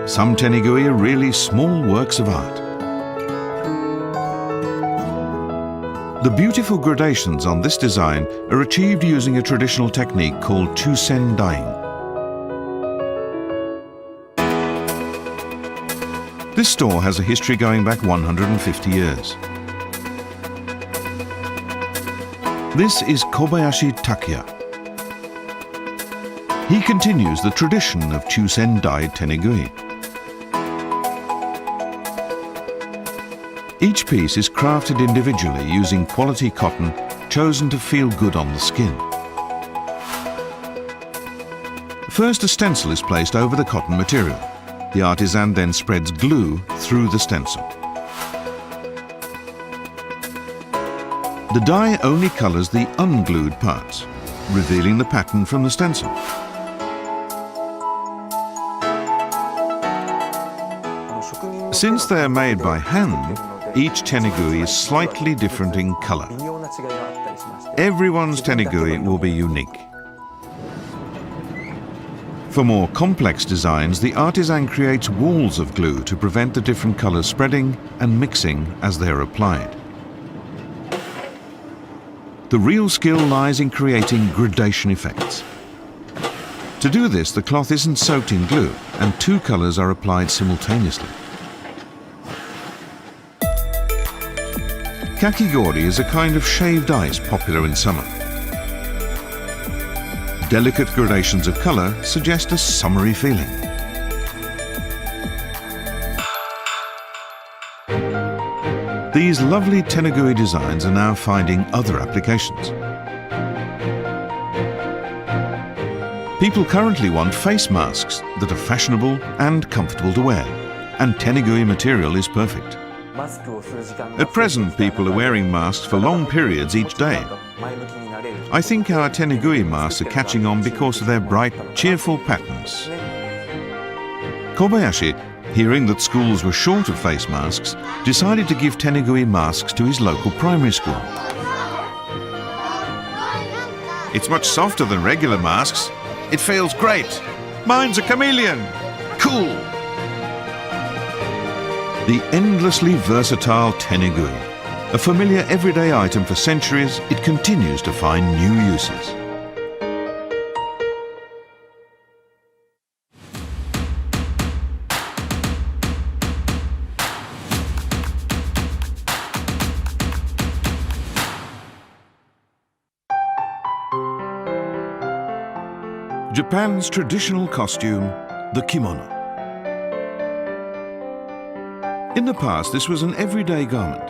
Some tenugui are really small works of art. The beautiful gradations on this design are achieved using a traditional technique called chusen dyeing. This store has a history going back 150 years. This is Kobayashi Takuya. He continues the tradition of chusen dyed tenugui. Each piece is crafted individually using quality cotton chosen to feel good on the skin. First, a stencil is placed over the cotton material. The artisan then spreads glue through the stencil. The dye only colours the unglued parts, revealing the pattern from the stencil. Since they are made by hand, each tenugui is slightly different in colour. Everyone's tenugui will be unique. For more complex designs, the artisan creates walls of glue to prevent the different colours spreading and mixing as they are applied. The real skill lies in creating gradation effects. To do this, the cloth isn't soaked in glue and two colours are applied simultaneously. Kakigori is a kind of shaved ice popular in summer. Delicate gradations of colour suggest a summery feeling. These lovely tenugui designs are now finding other applications. People currently want face masks that are fashionable and comfortable to wear, and tenugui material is perfect. At present, people are wearing masks for long periods each day. I think our tenugui masks are catching on because of their bright, cheerful patterns. Kobayashi, hearing that schools were short of face masks, decided to give tenugui masks to his local primary school. It's much softer than regular masks. It feels great. Mine's a chameleon. Cool. The endlessly versatile tenugui. A familiar everyday item for centuries, it continues to find new uses. Japan's traditional costume, the kimono. In the past, this was an everyday garment.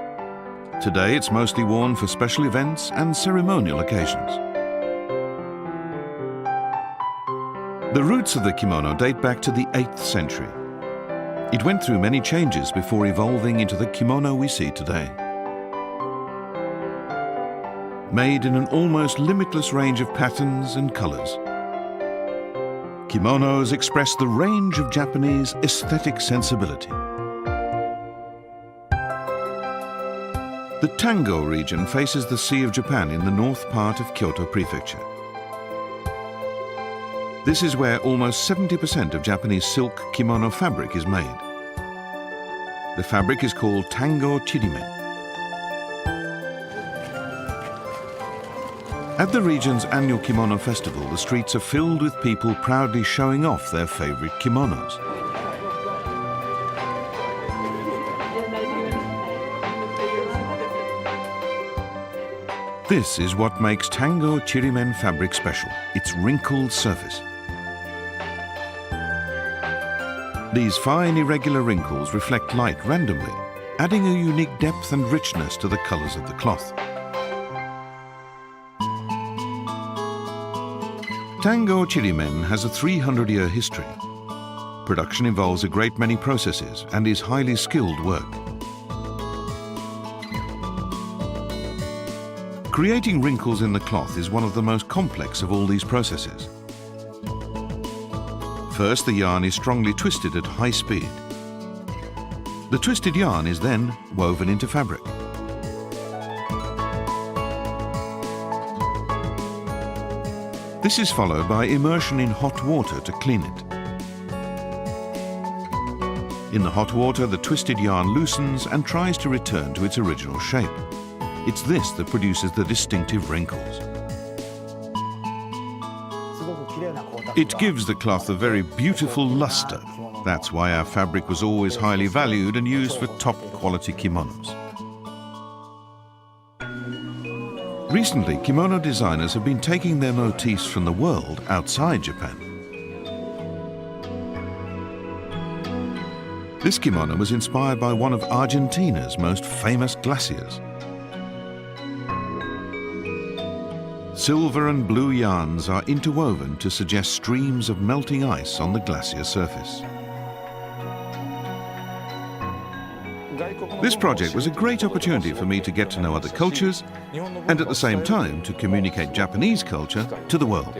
Today, it's mostly worn for special events and ceremonial occasions. The roots of the kimono date back to the 8th century. It went through many changes before evolving into the kimono we see today. Made in an almost limitless range of patterns and colors, kimonos express the range of Japanese aesthetic sensibility. The Tango region faces the Sea of Japan in the north part of Kyoto Prefecture. This is where almost 70% of Japanese silk kimono fabric is made. The fabric is called Tango Chirimen. At the region's annual kimono festival, the streets are filled with people proudly showing off their favorite kimonos. This is what makes Tango Chirimen fabric special, its wrinkled surface. These fine, irregular wrinkles reflect light randomly, adding a unique depth and richness to the colors of the cloth. Tango Chirimen has a 300-year history. Production involves a great many processes and is highly skilled work. Creating wrinkles in the cloth is one of the most complex of all these processes. First, the yarn is strongly twisted at high speed. The twisted yarn is then woven into fabric. This is followed by immersion in hot water to clean it. In the hot water, the twisted yarn loosens and tries to return to its original shape. It's this that produces the distinctive wrinkles. It gives the cloth a very beautiful luster. That's why our fabric was always highly valued and used for top quality kimonos. Recently, kimono designers have been taking their motifs from the world outside Japan. This kimono was inspired by one of Argentina's most famous glaciers. Silver and blue yarns are interwoven to suggest streams of melting ice on the glacier surface. This project was a great opportunity for me to get to know other cultures and at the same time to communicate Japanese culture to the world.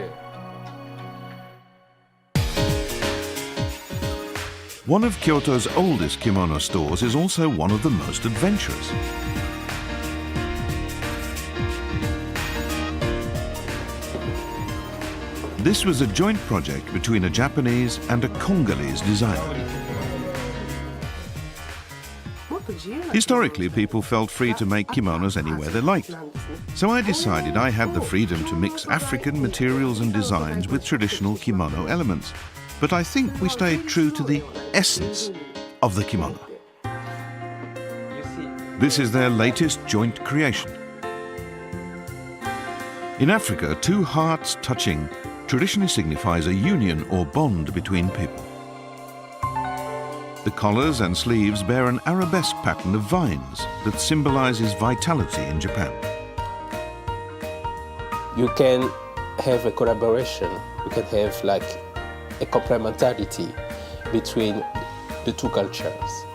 One of Kyoto's oldest kimono stores is also one of the most adventurous. This was a joint project between a Japanese and a Congolese designer. Historically, people felt free to make kimonos anywhere they liked. So I decided I had the freedom to mix African materials and designs with traditional kimono elements. But I think we stayed true to the essence of the kimono. This is their latest joint creation. In Africa, two hearts touching traditionally signifies a union or bond between people. The collars and sleeves bear an arabesque pattern of vines that symbolizes vitality in Japan. You can have a collaboration, you can have like a complementarity between the two cultures.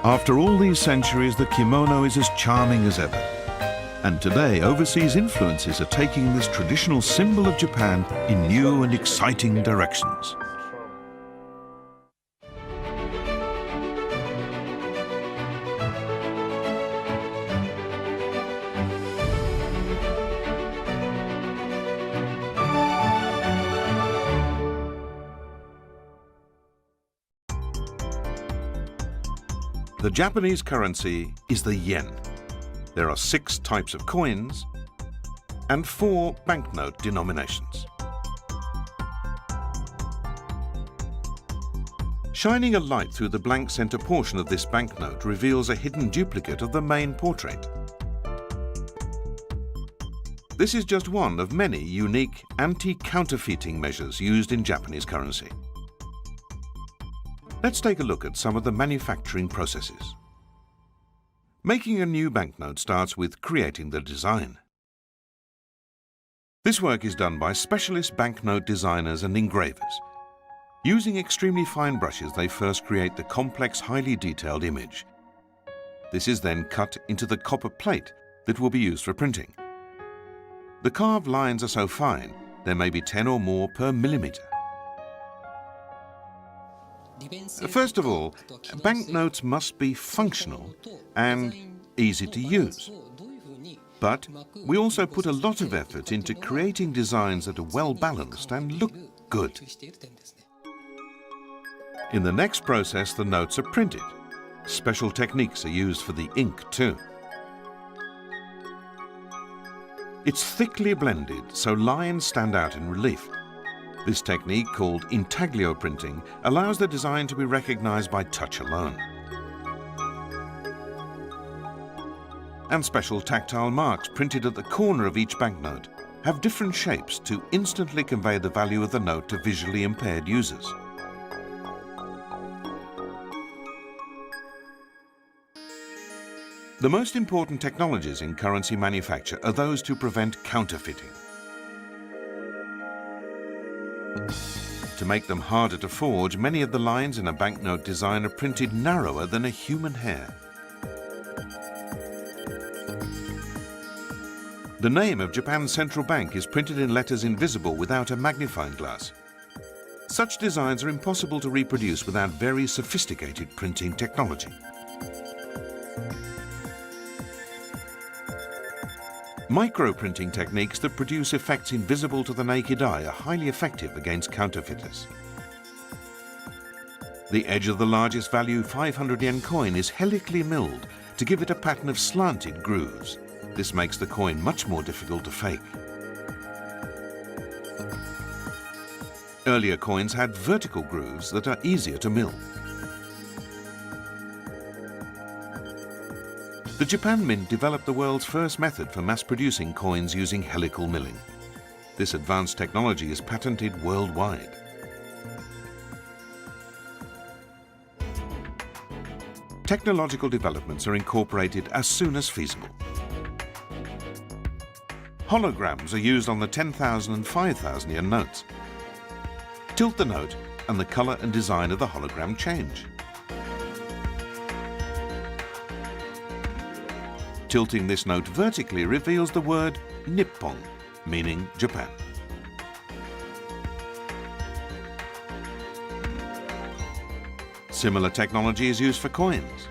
After all these centuries, the kimono is as charming as ever. And today, overseas influences are taking this traditional symbol of Japan in new and exciting directions. The Japanese currency is the yen. There are 6 types of coins and 4 banknote denominations. Shining a light through the blank center portion of this banknote reveals a hidden duplicate of the main portrait. This is just one of many unique anti-counterfeiting measures used in Japanese currency. Let's take a look at some of the manufacturing processes. Making a new banknote starts with creating the design. This work is done by specialist banknote designers and engravers. Using extremely fine brushes, they first create the complex, highly detailed image. This is then cut into the copper plate that will be used for printing. The carved lines are so fine, there may be 10 or more per millimeter. First of all, banknotes must be functional and easy to use. But we also put a lot of effort into creating designs that are well balanced and look good. In the next process, the notes are printed. Special techniques are used for the ink too. It's thickly blended so lines stand out in relief. This technique, called intaglio printing, allows the design to be recognized by touch alone. And special tactile marks printed at the corner of each banknote have different shapes to instantly convey the value of the note to visually impaired users. The most important technologies in currency manufacture are those to prevent counterfeiting. To make them harder to forge, many of the lines in a banknote design are printed narrower than a human hair. The name of Japan's central bank is printed in letters invisible without a magnifying glass. Such designs are impossible to reproduce without very sophisticated printing technology. Microprinting techniques that produce effects invisible to the naked eye are highly effective against counterfeiters. The edge of the largest value 500 yen coin is helically milled to give it a pattern of slanted grooves. This makes the coin much more difficult to fake. Earlier coins had vertical grooves that are easier to mill. The Japan Mint developed the world's first method for mass-producing coins using helical milling. This advanced technology is patented worldwide. Technological developments are incorporated as soon as feasible. Holograms are used on the 10,000 and 5,000 yen notes. Tilt the note and the color and design of the hologram change. Tilting this note vertically reveals the word Nippon, meaning Japan. Similar technology is used for coins.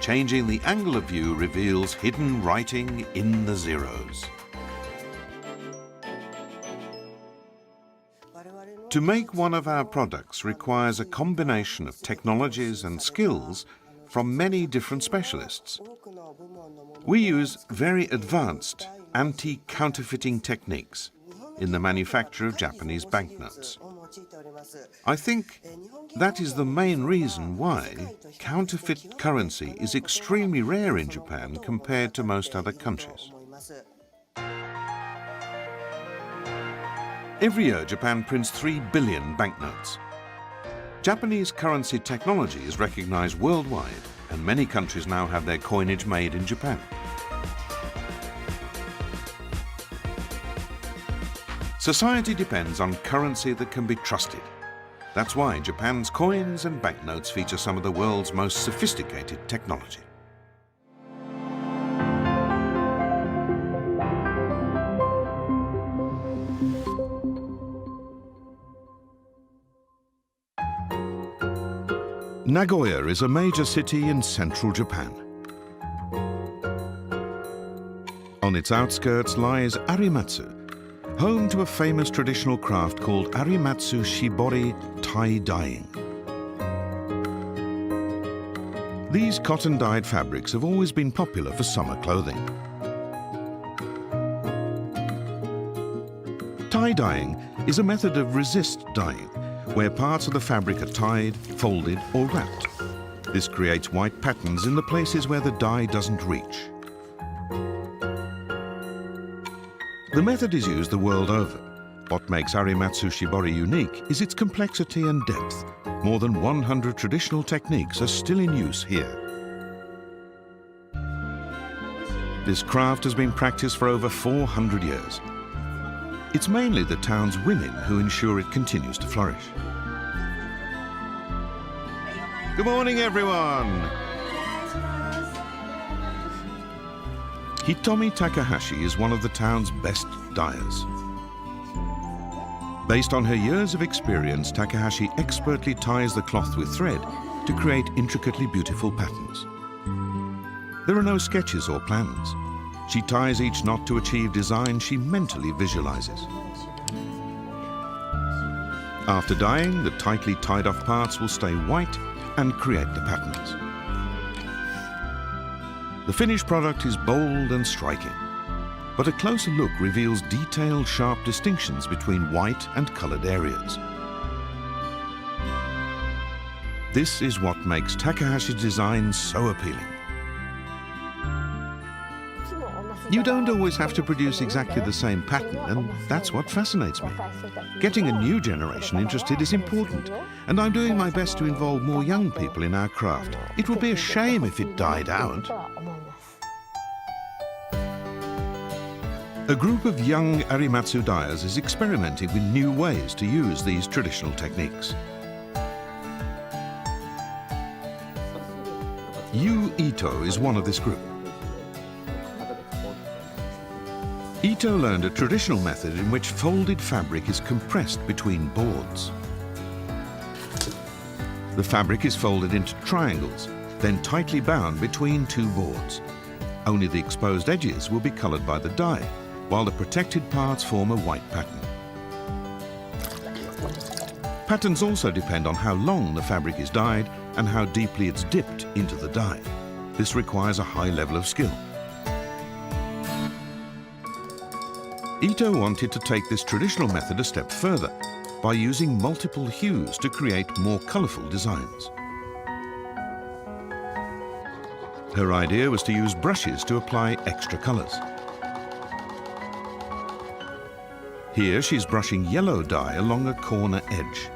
Changing the angle of view reveals hidden writing in the zeros. To make one of our products requires a combination of technologies and skills from many different specialists. We use very advanced anti-counterfeiting techniques in the manufacture of Japanese banknotes. I think that is the main reason why counterfeit currency is extremely rare in Japan compared to most other countries. Every year, Japan prints 3 billion banknotes. Japanese currency technology is recognized worldwide, and many countries now have their coinage made in Japan. Society depends on currency that can be trusted. That's why Japan's coins and banknotes feature some of the world's most sophisticated technology. Nagoya is a major city in central Japan. On its outskirts lies Arimatsu, home to a famous traditional craft called Arimatsu Shibori tie-dyeing. These cotton-dyed fabrics have always been popular for summer clothing. Tie-dyeing is a method of resist dyeing, where parts of the fabric are tied, folded, or wrapped. This creates white patterns in the places where the dye doesn't reach. The method is used the world over. What makes Arimatsu Shibori unique is its complexity and depth. More than 100 traditional techniques are still in use here. This craft has been practiced for over 400 years. It's mainly the town's women who ensure it continues to flourish. Good morning, everyone! Hitomi Takahashi is one of the town's best dyers. Based on her years of experience, Takahashi expertly ties the cloth with thread to create intricately beautiful patterns. There are no sketches or plans. She ties each knot to achieve design she mentally visualizes. After dyeing, the tightly tied-off parts will stay white and create the patterns. The finished product is bold and striking, but a closer look reveals detailed, sharp distinctions between white and colored areas. This is what makes Takahashi's design so appealing. You don't always have to produce exactly the same pattern, and that's what fascinates me. Getting a new generation interested is important, and I'm doing my best to involve more young people in our craft. It would be a shame if it died out. A group of young Arimatsu dyers is experimenting with new ways to use these traditional techniques. Yu Ito is one of this group. Ito learned a traditional method in which folded fabric is compressed between boards. The fabric is folded into triangles, then tightly bound between two boards. Only the exposed edges will be colored by the dye, while the protected parts form a white pattern. Patterns also depend on how long the fabric is dyed and how deeply it's dipped into the dye. This requires a high level of skill. Ito wanted to take this traditional method a step further by using multiple hues to create more colorful designs. Her idea was to use brushes to apply extra colors. Here she's brushing yellow dye along a corner edge.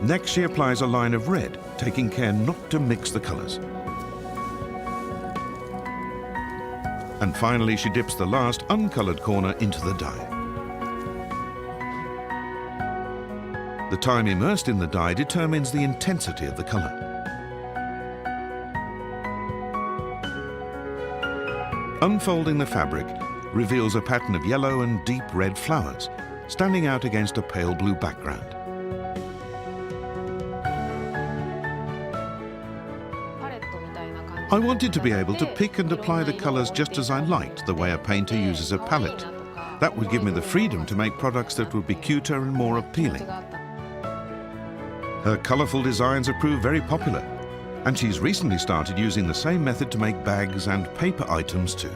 Next she applies a line of red, taking care not to mix the colors. And finally she dips the last uncolored corner into the dye. The time immersed in the dye determines the intensity of the color. Unfolding the fabric reveals a pattern of yellow and deep red flowers, standing out against a pale blue background. I wanted to be able to pick and apply the colors just as I liked, the way a painter uses a palette. That would give me the freedom to make products that would be cuter and more appealing. Her colorful designs have proved very popular, and she's recently started using the same method to make bags and paper items too.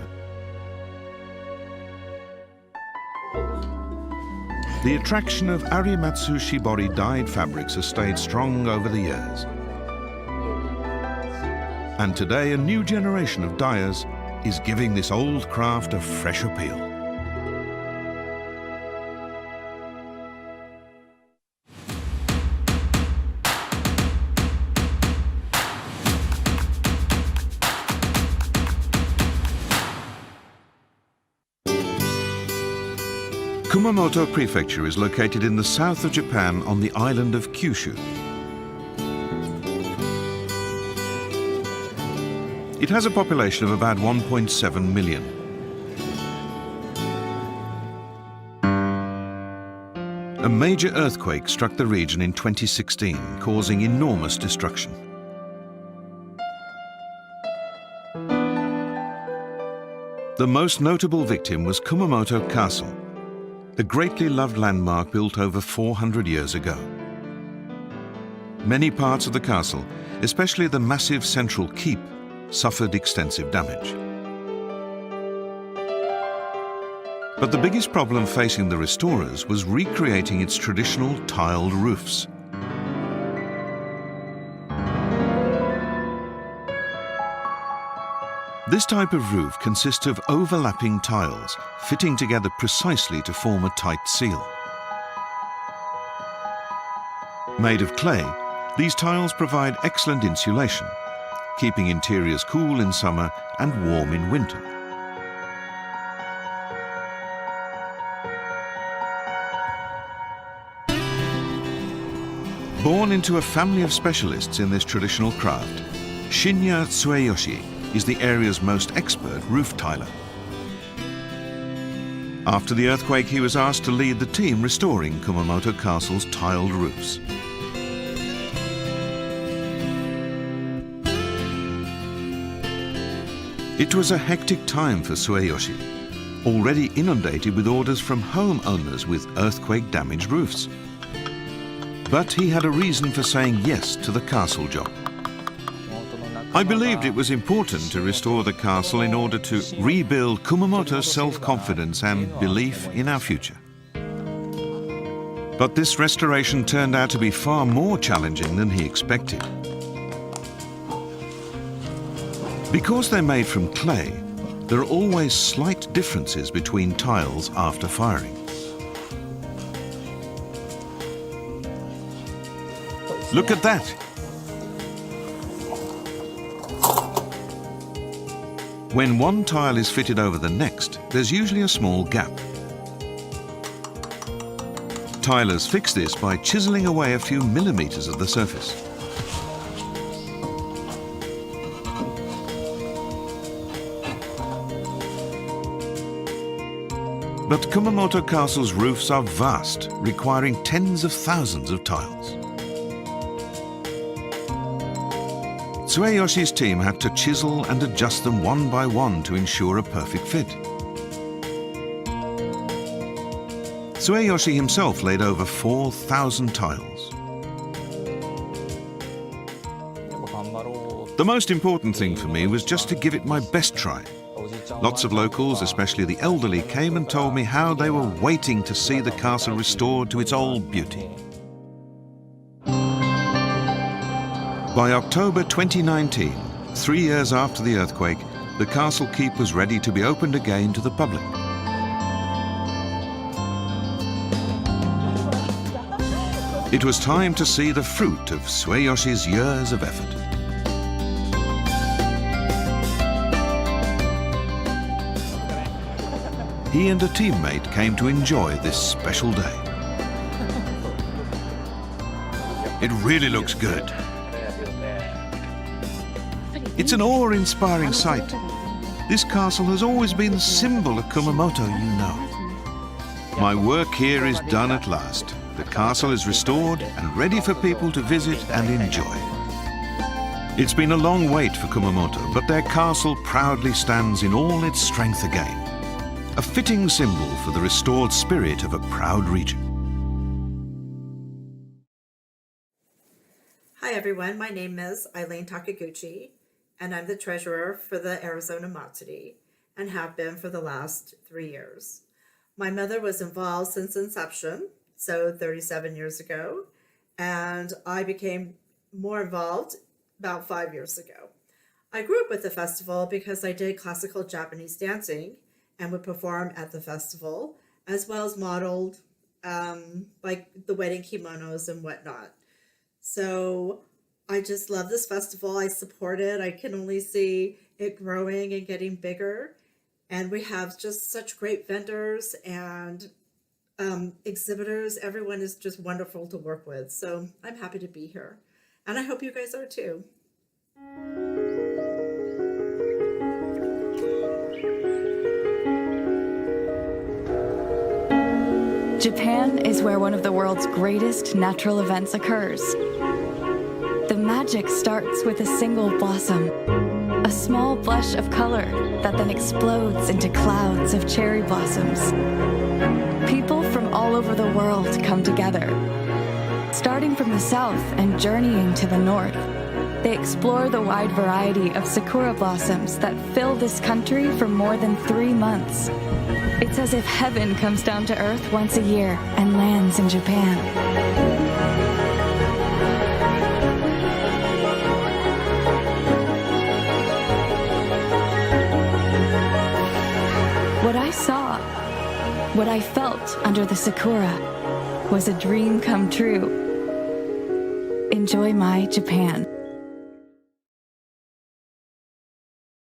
The attraction of Arimatsu Shibori dyed fabrics has stayed strong over the years. And today a new generation of dyers is giving this old craft a fresh appeal. Kumamoto Prefecture is located in the south of Japan on the island of Kyushu. It has a population of about 1.7 million. A major earthquake struck the region in 2016, causing enormous destruction. The most notable victim was Kumamoto Castle, a greatly loved landmark built over 400 years ago. Many parts of the castle, especially the massive central keep, suffered extensive damage. But the biggest problem facing the restorers was recreating its traditional tiled roofs. This type of roof consists of overlapping tiles fitting together precisely to form a tight seal. Made of clay, these tiles provide excellent insulation, keeping interiors cool in summer and warm in winter. Born into a family of specialists in this traditional craft, Shinya Tsueyoshi is the area's most expert roof tiler. After the earthquake, he was asked to lead the team restoring Kumamoto Castle's tiled roofs. It was a hectic time for Tsueyoshi, already inundated with orders from homeowners with earthquake-damaged roofs. But he had a reason for saying yes to the castle job. I believed it was important to restore the castle in order to rebuild Kumamoto's self-confidence and belief in our future. But this restoration turned out to be far more challenging than he expected. Because they're made from clay, there are always slight differences between tiles after firing. Look at that! When one tile is fitted over the next, there's usually a small gap. Tilers fix this by chiseling away a few millimeters of the surface. But Kumamoto Castle's roofs are vast, requiring tens of thousands of tiles. Tsueyoshi's team had to chisel and adjust them one by one to ensure a perfect fit. Tsueyoshi himself laid over 4,000 tiles. The most important thing for me was just to give it my best try. Lots of locals, especially the elderly, came and told me how they were waiting to see the castle restored to its old beauty. By October 2019, 3 years after the earthquake, the castle keep was ready to be opened again to the public. It was time to see the fruit of Tsueyoshi's years of effort. He and a teammate came to enjoy this special day. It really looks good. It's an awe-inspiring sight. This castle has always been the symbol of Kumamoto, you know. My work here is done at last. The castle is restored and ready for people to visit and enjoy. It's been a long wait for Kumamoto, but their castle proudly stands in all its strength again. A fitting symbol for the restored spirit of a proud region. Hi everyone, my name is Eileen Takaguchi, and I'm the treasurer for the Arizona Matsuri and have been for the last 3 years. My mother was involved since inception, so 37 years ago, and I became more involved about 5 years ago. I grew up with the festival because I did classical Japanese dancing and would perform at the festival, as well as modeled like the wedding kimonos and whatnot. So I just love this festival. I support it. I can only see it growing and getting bigger. And we have just such great vendors and exhibitors. Everyone is just wonderful to work with. So I'm happy to be here. And I hope you guys are too. Japan is where one of the world's greatest natural events occurs. The magic starts with a single blossom, a small blush of color that then explodes into clouds of cherry blossoms. People from all over the world come together. Starting from the south and journeying to the north, they explore the wide variety of sakura blossoms that fill this country for more than 3 months. It's as if heaven comes down to earth once a year and lands in Japan. What I saw, what I felt under the sakura, was a dream come true. Enjoy my Japan.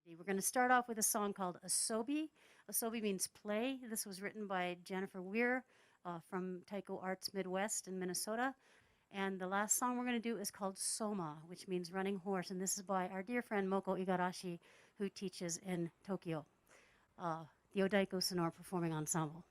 We're going to start off with a song called Asobi. Asobi means play. This was written by Jennifer Weir from Taiko Arts Midwest in Minnesota. And the last song we're going to do is called Soma, which means running horse. And this is by our dear friend Moko Igarashi, who teaches in Tokyo. The Odaiko Sonora Performing Ensemble.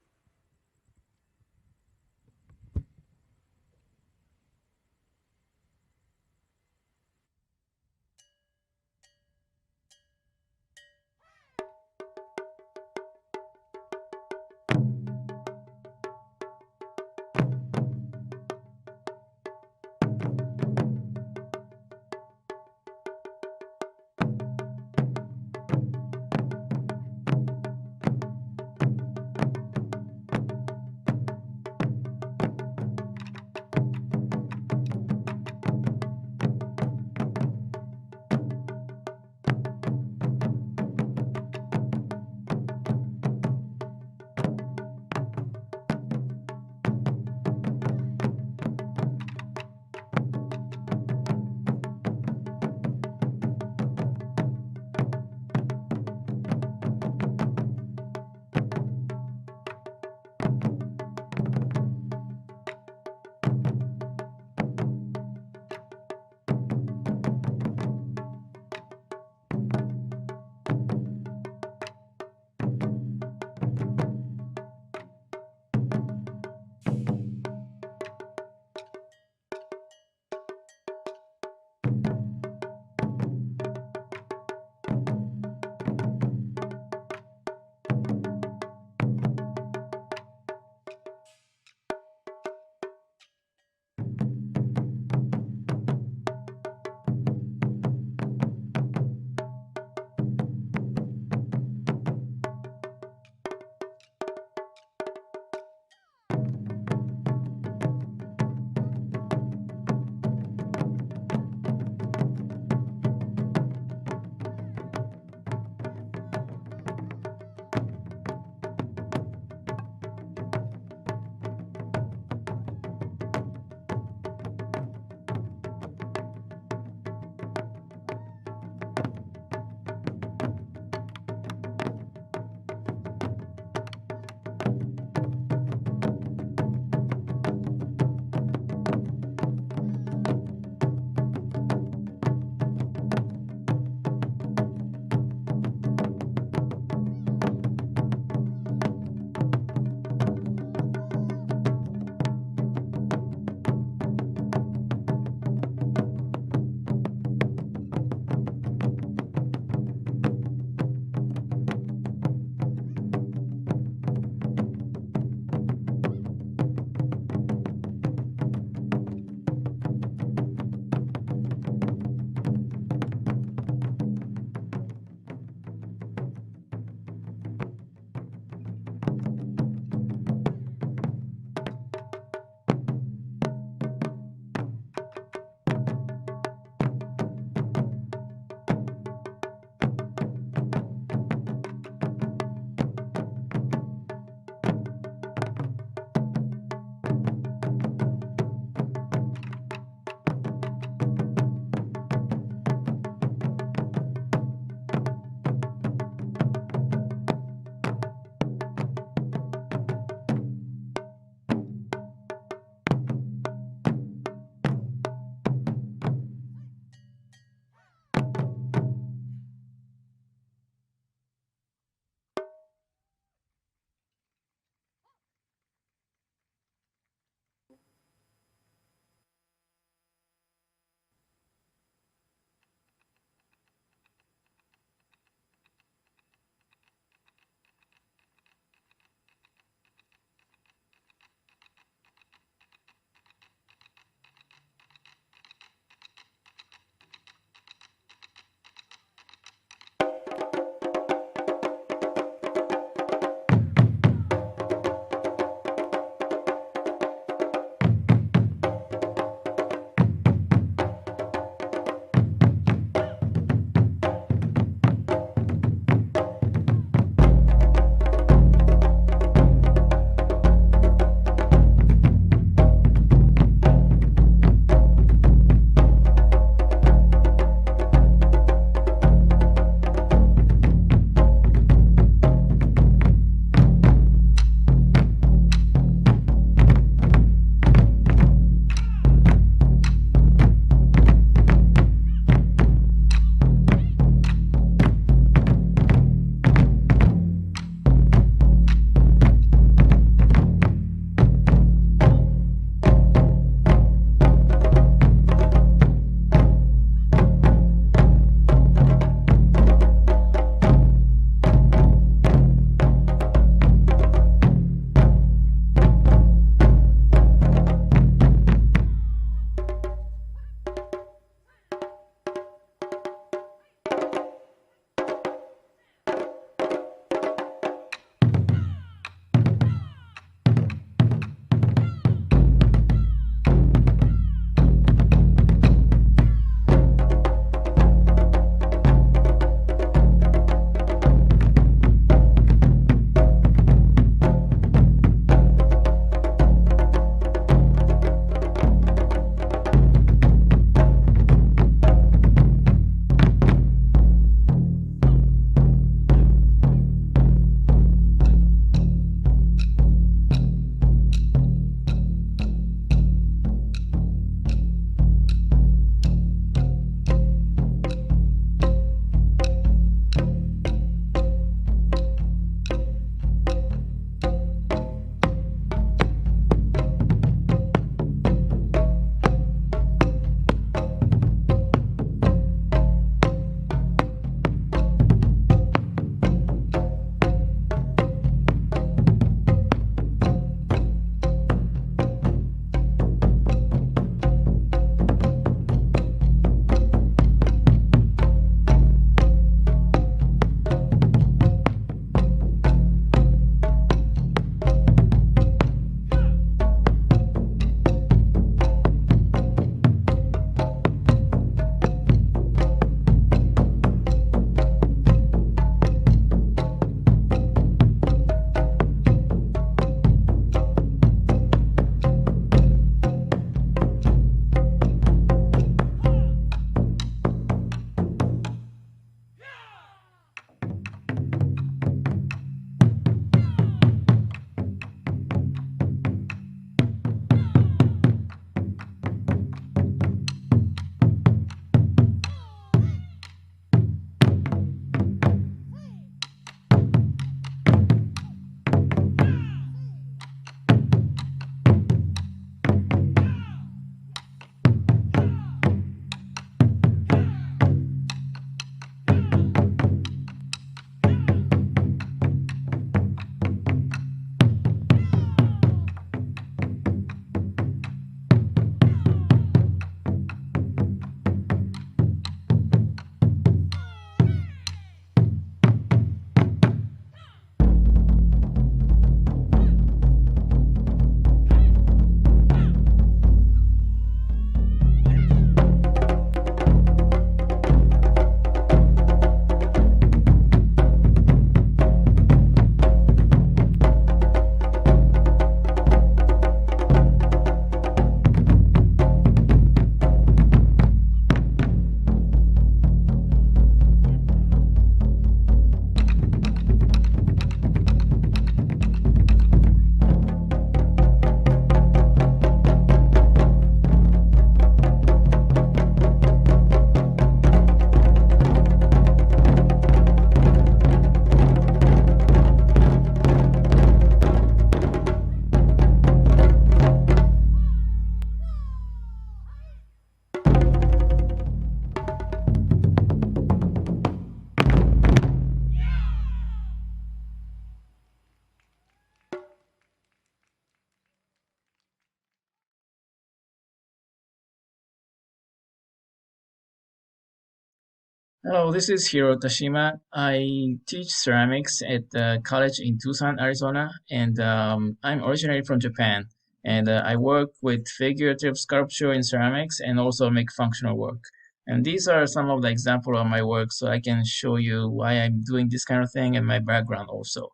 Hello, this is Hiro Tashima. I teach ceramics at the college in Tucson, Arizona, and I'm originally from Japan. And I work with figurative sculpture in ceramics and also make functional work. And these are some of the examples of my work, so I can show you why I'm doing this kind of thing and my background also.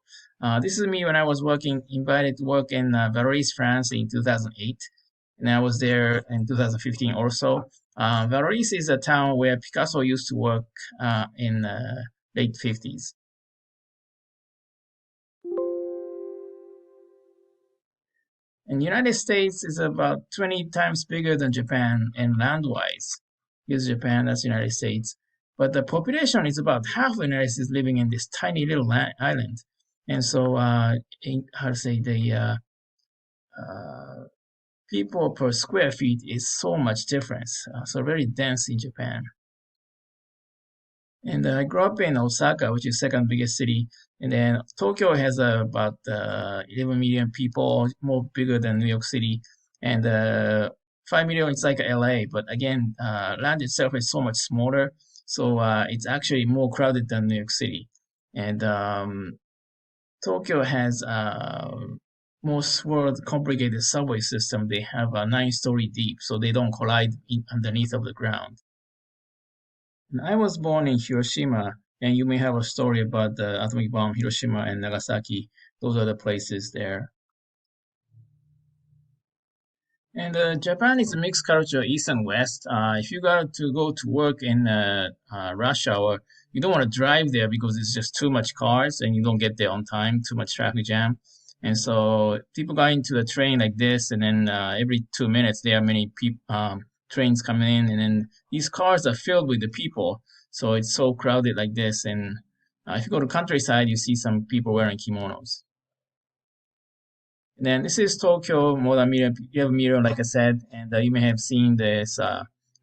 This is me when I was invited to work in Valais, France in 2008, and I was there in 2015 also. Valais is a town where Picasso used to work in late 50s. And United States is about 20 times bigger than Japan and land-wise. Here's Japan, that's United States. But the population is about half of the United States living in this tiny little island. And so, how to say, the people per square feet is so much difference. So very dense in Japan. And I grew up in Osaka, which is second biggest city. And then Tokyo has about 11 million people, more bigger than New York City. And 5 million is like LA. But again, land itself is so much smaller. So it's actually more crowded than New York City. And Tokyo has most world complicated subway system. They have a 9-story deep, so they don't collide underneath of the ground. And I was born in Hiroshima, and you may have a story about the atomic bomb, Hiroshima and Nagasaki. Those are the places there. And Japan is a mixed culture, east and west. If you got to go to work in rush hour, you don't want to drive there because it's just too much cars and you don't get there on time, too much traffic jam. And so people got into the train like this, and then every 2 minutes there are many trains coming in, and then these cars are filled with the people. So it's so crowded like this. And if you go to countryside, you see some people wearing kimonos. And then this is Tokyo, more than 11 million, like I said, and you may have seen this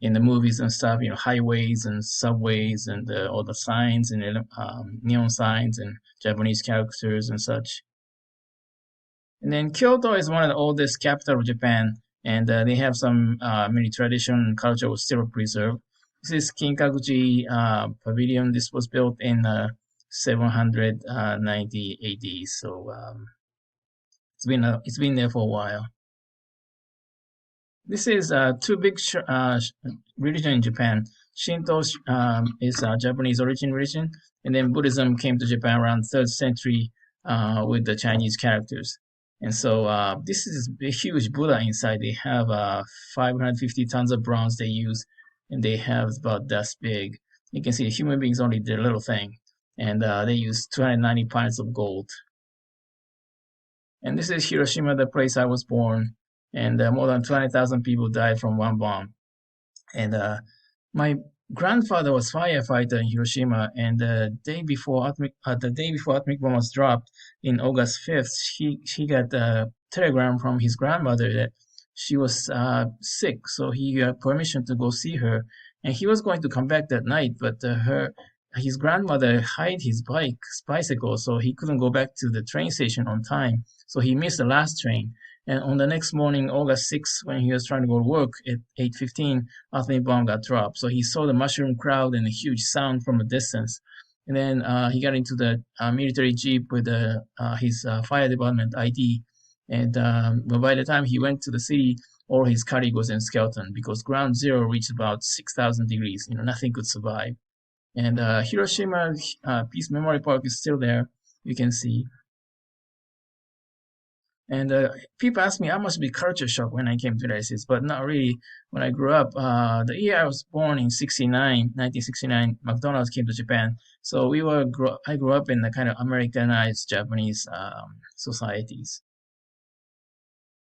in the movies and stuff, highways and subways and all the signs and neon signs and Japanese characters and such. And then Kyoto is one of the oldest capital of Japan, and they have some many tradition and culture was still preserved. This is Kinkakuji Pavilion. This was built in 790 AD, so it's been there for a while. This is two big religion in Japan. Shinto is a Japanese origin religion, and then Buddhism came to Japan around 3rd century with the Chinese characters. And so this is a huge Buddha inside. They have 550 tons of bronze they use, and they have about this big. You can see human beings only did a little thing, and they use 290 pints of gold. And this is Hiroshima, the place I was born, and more than 20,000 people died from one bomb. And my grandfather was firefighter in Hiroshima, and the day before atomic bomb was dropped in August 5th, he got a telegram from his grandmother that she was sick, so he got permission to go see her, and he was going to come back that night, but his grandmother hid his bicycle, so he couldn't go back to the train station on time, so he missed the last train. And on the next morning, August 6th, when he was trying to go to work at 8:15, atomic bomb got dropped. So he saw the mushroom crowd and a huge sound from a distance. And then he got into the military jeep with his fire department ID. And but by the time he went to the city, all his colleagues was in skeleton because ground zero reached about 6,000 degrees. Nothing could survive. And Hiroshima Peace Memorial Park is still there. You can see. And people ask me, I must be culture shock when I came to the United States, but not really. When I grew up, the year I was born in 1969, McDonald's came to Japan. So I grew up in the kind of Americanized Japanese societies.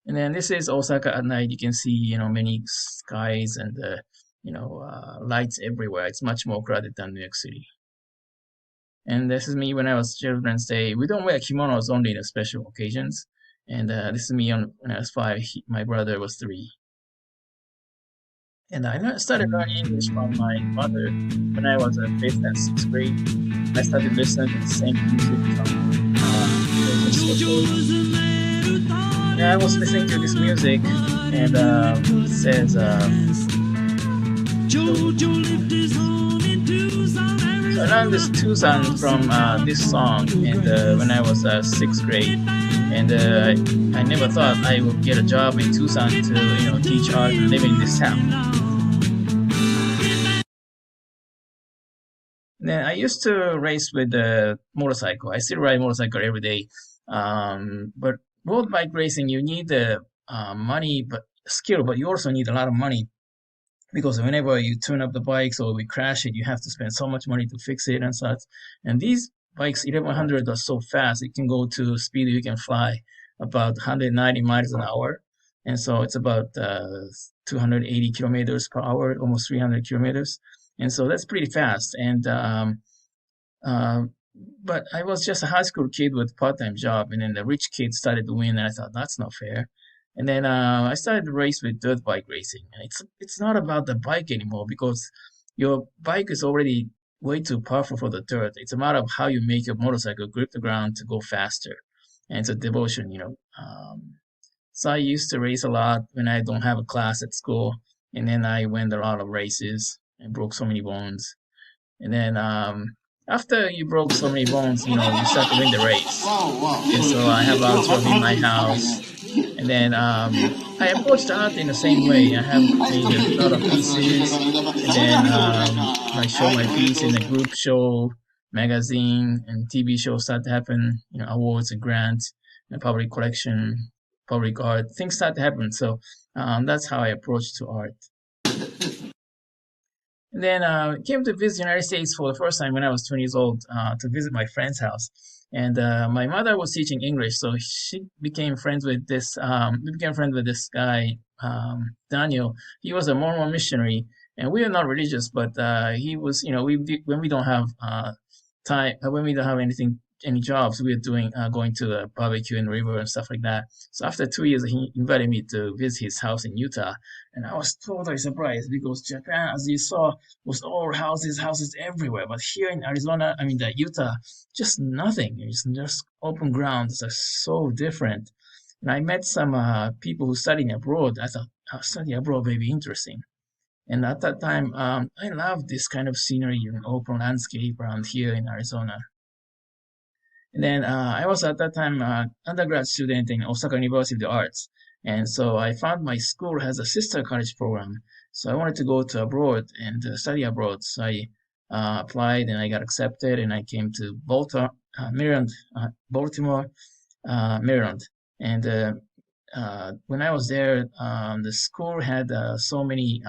And then this is Osaka at night. You can see, many skies and, lights everywhere. It's much more crowded than New York City. And this is me when I was Children's Day. We don't wear kimonos only in special occasions. And this is me when I was 5. My brother was 3. And I started learning English from my mother when I was in 5th and 6th grade. I started listening to the same music from I was listening to this music, and it says, So I learned this Tucson from this song, and when I was 6th grade, and I never thought I would get a job in Tucson to teach art and live in this town. Then I used to race with the motorcycle. I still ride motorcycle every day. But road bike racing, you need the money, but skill, but you also need a lot of money because whenever you tune up the bikes or we crash it, you have to spend so much money to fix it and such. And these bikes, 1100 are so fast, it can go to speed you can fly about 190 miles an hour. And so it's about 280 kilometers per hour, almost 300 kilometers. And so that's pretty fast. And but I was just a high school kid with part-time job, and then the rich kids started to win, and I thought that's not fair. And then I started to race with dirt bike racing, and it's not about the bike anymore because your bike is already way too powerful for the dirt. It's a matter of how you make your motorcycle grip the ground to go faster, and it's a devotion. So I used to race a lot when I don't have a class at school, and then I went a lot of races and broke so many bones. And then after you broke so many bones, you start to win the race. And so I have a lot of trophy in my house. And then I approached art in the same way. I have made a lot of pieces, and then I show my piece in a group show, magazine, and TV shows start to happen. Awards and grants, and public collection, public art. Things start to happen. So that's how I approach to art. And then came to visit the United States for the first time when I was 20 years old to visit my friend's house. And my mother was teaching English, so she became friends with this. We became friends with this guy, Daniel. He was a Mormon missionary, and we are not religious, but he was. When we don't have time, when we don't have any jobs, we are doing going to a barbecue in the river and stuff like that. So after 2 years, he invited me to visit his house in Utah, and I was totally surprised because Japan, as you saw, was all houses everywhere. But here in Arizona, the Utah, just nothing. It's just open ground. It's so different. And I met some people who studying abroad. I thought, study abroad may be interesting. And at that time, I loved this kind of scenery and open landscape around here in Arizona. And then I was at that time undergrad student in Osaka University of the Arts. And so I found my school has a sister college program. So I wanted to go to abroad and study abroad. So I applied and I got accepted, and I came to Baltimore, Maryland. And when I was there, the school had so many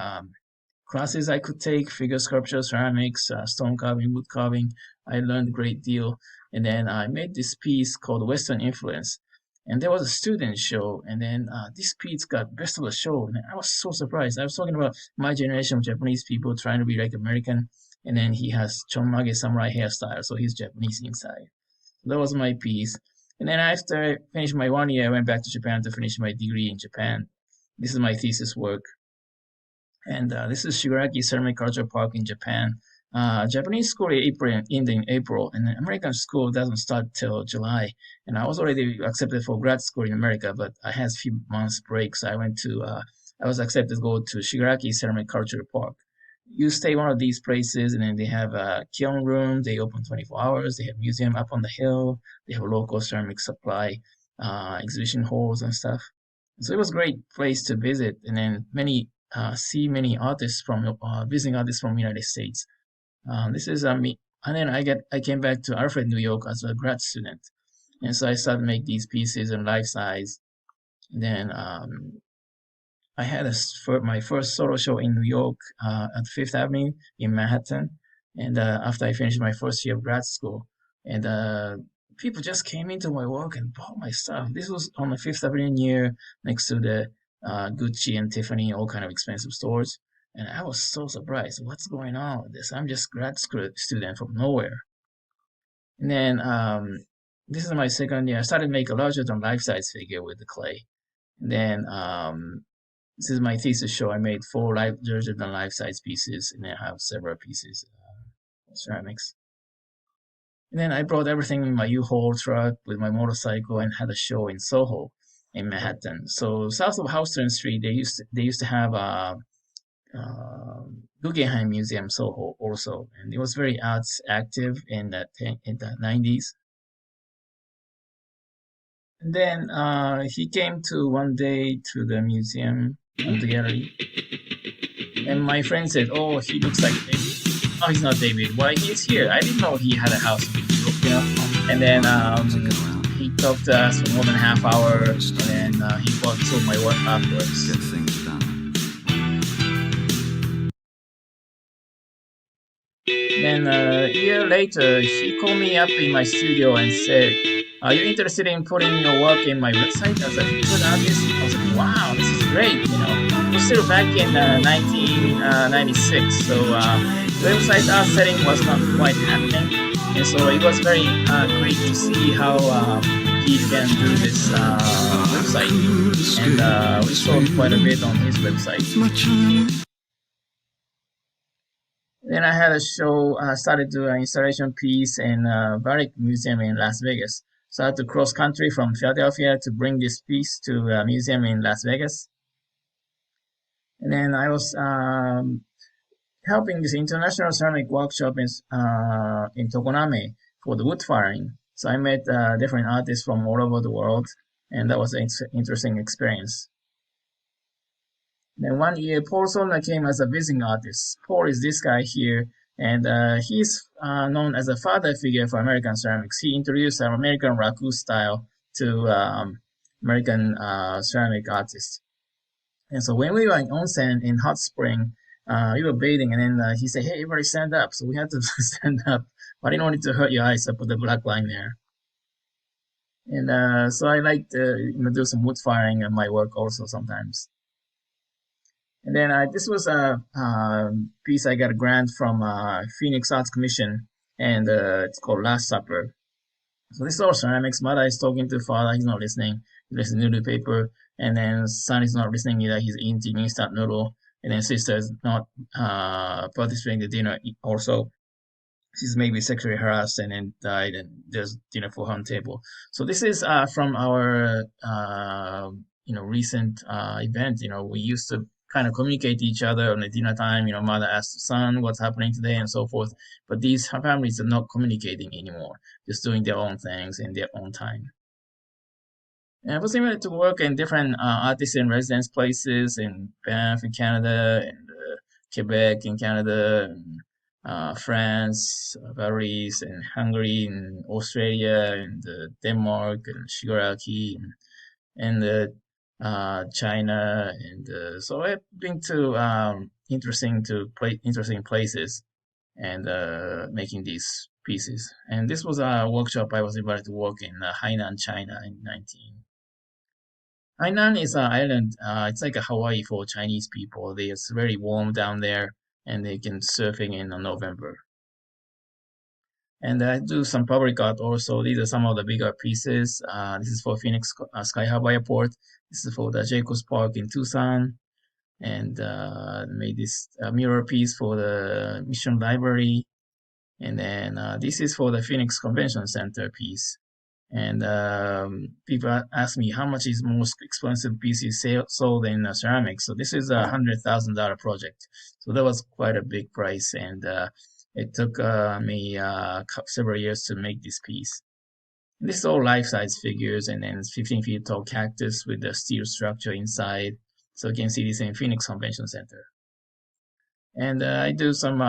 classes I could take: figure sculpture, ceramics, stone carving, wood carving. I learned a great deal. And then I made this piece called Western Influence. And there was a student show, and then this piece got best of the show. And I was so surprised. I was talking about my generation of Japanese people trying to be like American, and then he has chonmage samurai hairstyle, so he's Japanese inside. So that was my piece. And then after I finished my 1 year, I went back to Japan to finish my degree in Japan. This is my thesis work. And this is Shigaraki Ceramic Culture Park in Japan. Japanese school ended in April, and American school doesn't start till July. And I was already accepted for grad school in America, but I had a few months break, so I was accepted to go to Shigaraki Ceramic Culture Park. You stay one of these places, and then they have a kiln room. They open 24 hours. They have museum up on the hill. They have local ceramic supply, exhibition halls and stuff. So it was a great place to visit, and then see many artists visiting artists from the United States. This is me. And then I came back to Alfred, New York as a grad student. And so I started to make these pieces in life size. And then I had my first solo show in New York at Fifth Avenue in Manhattan. And after I finished my first year of grad school, and people just came into my work and bought my stuff. This was on the Fifth Avenue near next to the Gucci and Tiffany, all kind of expensive stores. And I was so surprised. What's going on with this? I'm just grad student from nowhere. And then this is my second year. I started to make a larger than life-size figure with the clay. And then this is my thesis show. I made 4 larger than life-size pieces, and I have several pieces of ceramics. And then I brought everything in my U-Haul truck with my motorcycle and had a show in Soho in Manhattan. So south of Houston Street, they used to have Guggenheim Museum, Soho, also, and it was very arts active in the 90s. And then he came to one day to the museum and the gallery, and my friend said, "Oh, he looks like David." Oh, he's not David. Why, he's here. I didn't know he had a house in Europe, you know. And then he talked to us for more than a half hour, and then he saw my work afterwards. Get things done. Then a year later, he called me up in my studio and said, "Are you interested in putting your work in my website as a featured artist?" I was like, "Wow, this is great!" You know, it was still back in 1996, so website art setting was not quite happening, and so it was very great to see how he can do this website, and we sold quite a bit on his website. Then I had a show, started doing an installation piece in Barrick Museum in Las Vegas. So I had to cross country from Philadelphia to bring this piece to a museum in Las Vegas. And then I was helping this international ceramic workshop in Tokoname for the wood firing. So I met different artists from all over the world, and that was an interesting experience. Then one year, Paul Solner came as a visiting artist. Paul is this guy here, and he's known as a father figure for American ceramics. He introduced American raku style to American ceramic artists. And so when we were in onsen in hot spring, we were bathing, and then he said, "Hey, everybody stand up." So we had to stand up. But I didn't want it to hurt your eyes, so I put the black line there. And so I like to do some wood firing in my work also sometimes. And then this was a piece I got a grant from Phoenix Arts Commission, and it's called Last Supper. So this is all ceramics. Mother is talking to father, he's not listening. He listening to the paper. And then son is not listening either, he's eating instant noodle. And then sister is not participating in the dinner also. She's maybe sexually harassed and then died, and there's dinner for her on table. So this is from our recent event. We used to kind of communicate to each other on the dinner time. Mother asks the son what's happening today and so forth. But these families are not communicating anymore, just doing their own things in their own time. And I was able to work in different artisan residence places in Banff in Canada, and Quebec in Canada, and France, Paris, and Hungary, and Australia, and Denmark, and Shigaraki, and China, and so I've been to interesting places, and making these pieces. And this was a workshop I was invited to work in Hainan, China in 19. Hainan is an island. It's like a Hawaii for Chinese people. It's very warm down there, and they can surfing in November. And I do some public art also. These are some of the bigger pieces. This is for Phoenix Sky Harbor Airport. This is for the Jacobs Park in Tucson. And made this mirror piece for the Mission Library. And then this is for the Phoenix Convention Center piece. And people ask me how much is most expensive piece is sold in ceramics. So this is a $100,000 project. So that was quite a big price, and it took me several years to make this piece. And this is all life-size figures, and then 15 feet tall cactus with the steel structure inside. So you can see this in Phoenix Convention Center. And I do some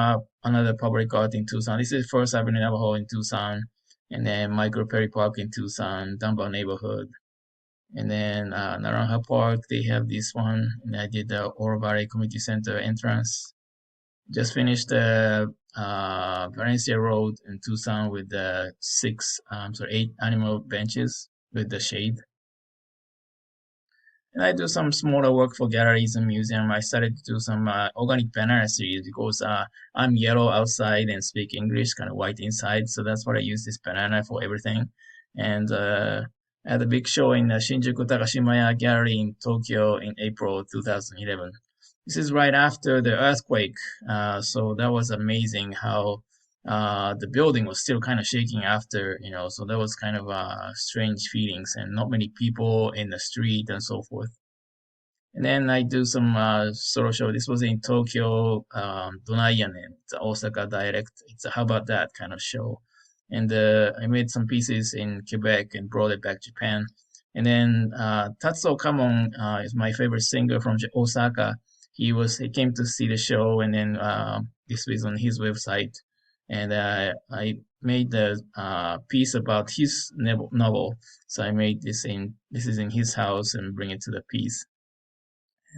another public art in Tucson. This is First Avenue Navajo in Tucson. And then Michael Perry Park in Tucson, Dunbar neighborhood. And then Naranja Park, they have this one. And I did the Oro Valley Community Center entrance. Just finished the Valencia Road in Tucson with the 8 animal benches with the shade. And I do some smaller work for galleries and museums. I started to do some organic banana series because I'm yellow outside and speak English, kind of white inside. So that's what I use this banana for everything. And I had a big show in the Shinjuku Takashimaya Gallery in Tokyo in April 2011. This is right after the earthquake. So that was amazing how the building was still kind of shaking after, so that was kind of strange feelings, and not many people in the street and so forth. And then I do some solo show. This was in Tokyo, Donayan, and Osaka Direct. It's a How About That kind of show. And I made some pieces in Quebec and brought it back to Japan. And then Tatsuo Kamon is my favorite singer from Osaka. He came to see the show, and then this was on his website. And I made the piece about his novel. So I made this is in his house and bring it to the piece.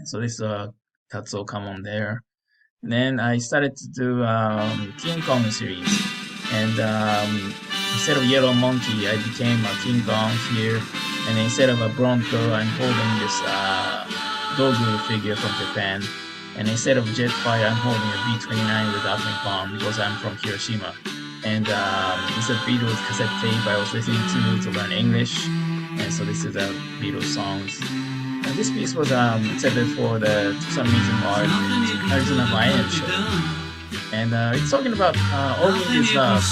So this Tatsuo Kamon there. And then I started to do King Kong series. And instead of Yellow Monkey, I became a King Kong here. And instead of a Bronco, I'm holding this Dogu figure from Japan. And instead of Jetfire, I'm holding a B-29 with atomic bomb because I'm from Hiroshima. And it's a Beatles cassette tape I was listening to learn English. And so this is the Beatles songs. And this piece was intended for the Tucson Museum Art in Arizona Biennial show. And it's talking about all we need is love.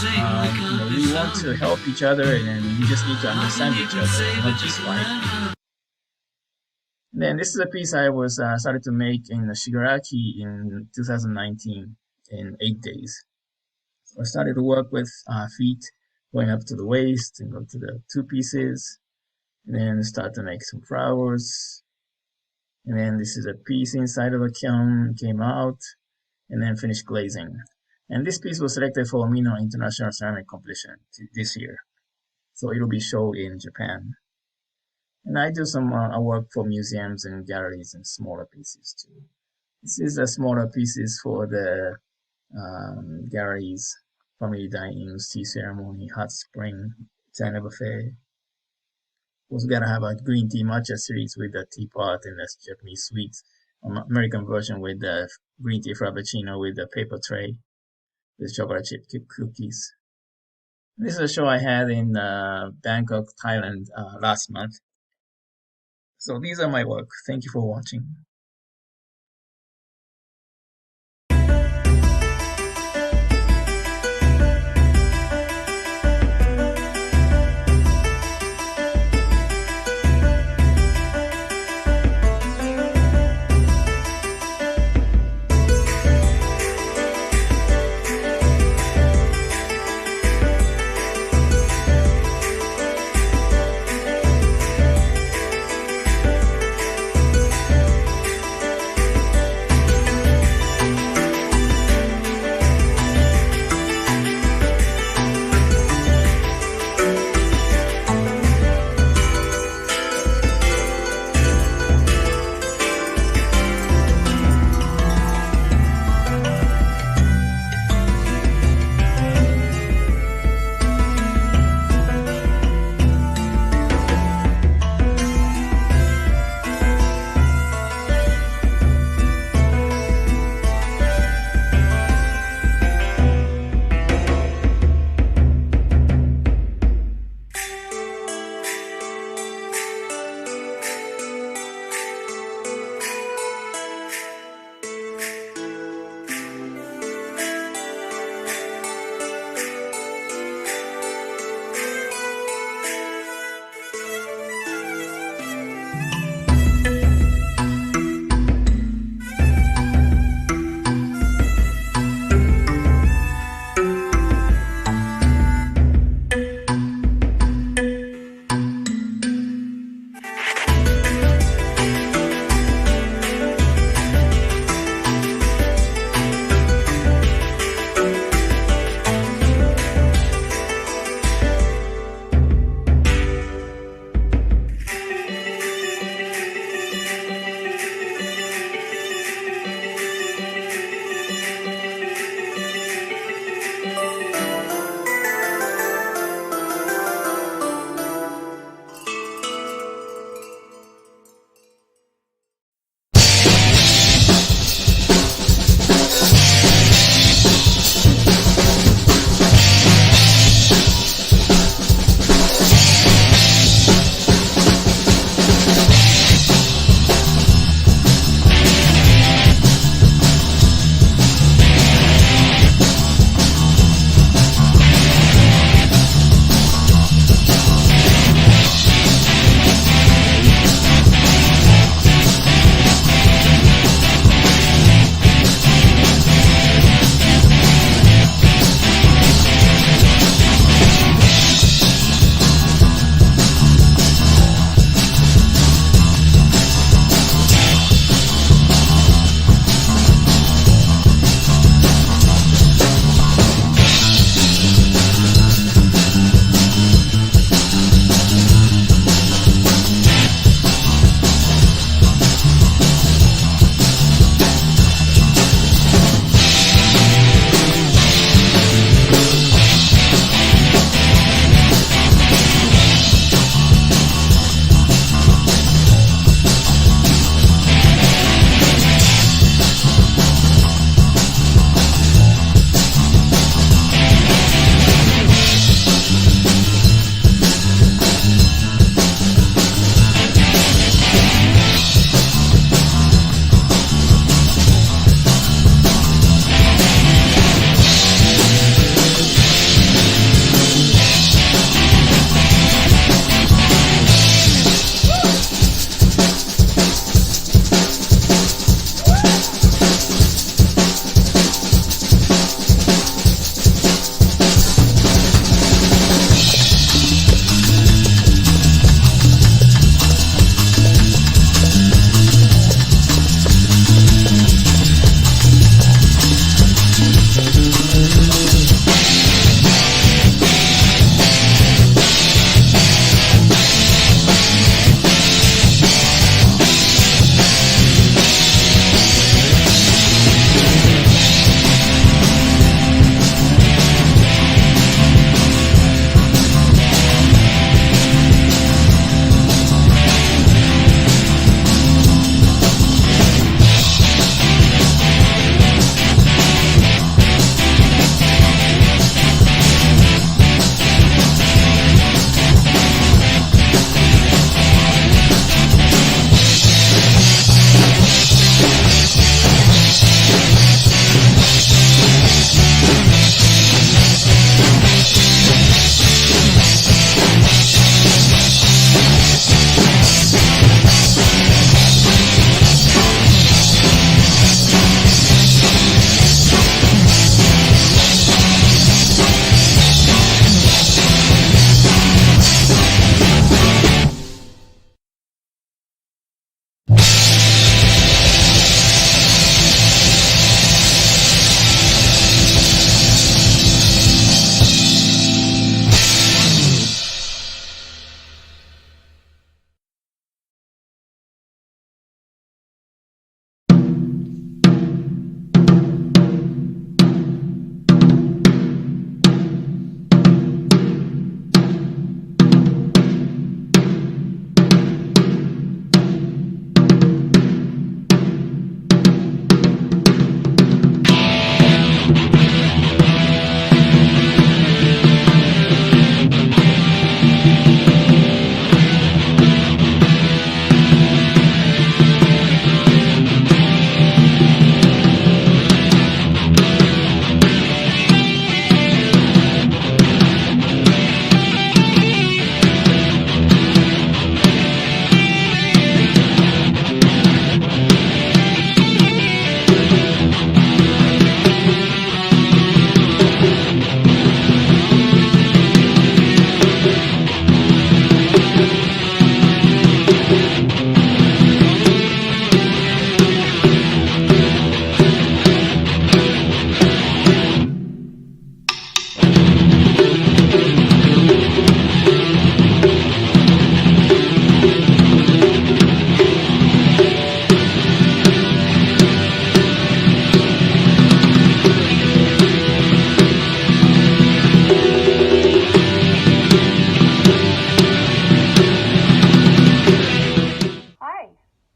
We want to help each other, and we just need to understand each other, not just fight. And then this is a piece I was started to make in Shigaraki in 2019 in 8 days. So I started to work with feet going up to the waist and go to the 2 pieces. And then start to make some flowers. And then this is a piece inside of a kiln, came out, and then finished glazing. And this piece was selected for Mino International Ceramic Competition this year. So it'll be shown in Japan. And I do some work for museums and galleries and smaller pieces too. This is the smaller pieces for the galleries, family dinings, tea ceremony, hot spring, China buffet. Also gotta have a green tea matcha series with the teapot and the Japanese sweets. American version with the green tea frappuccino with the paper tray with chocolate chip cookies. This is a show I had in Bangkok, Thailand last month. So these are my work. Thank you for watching.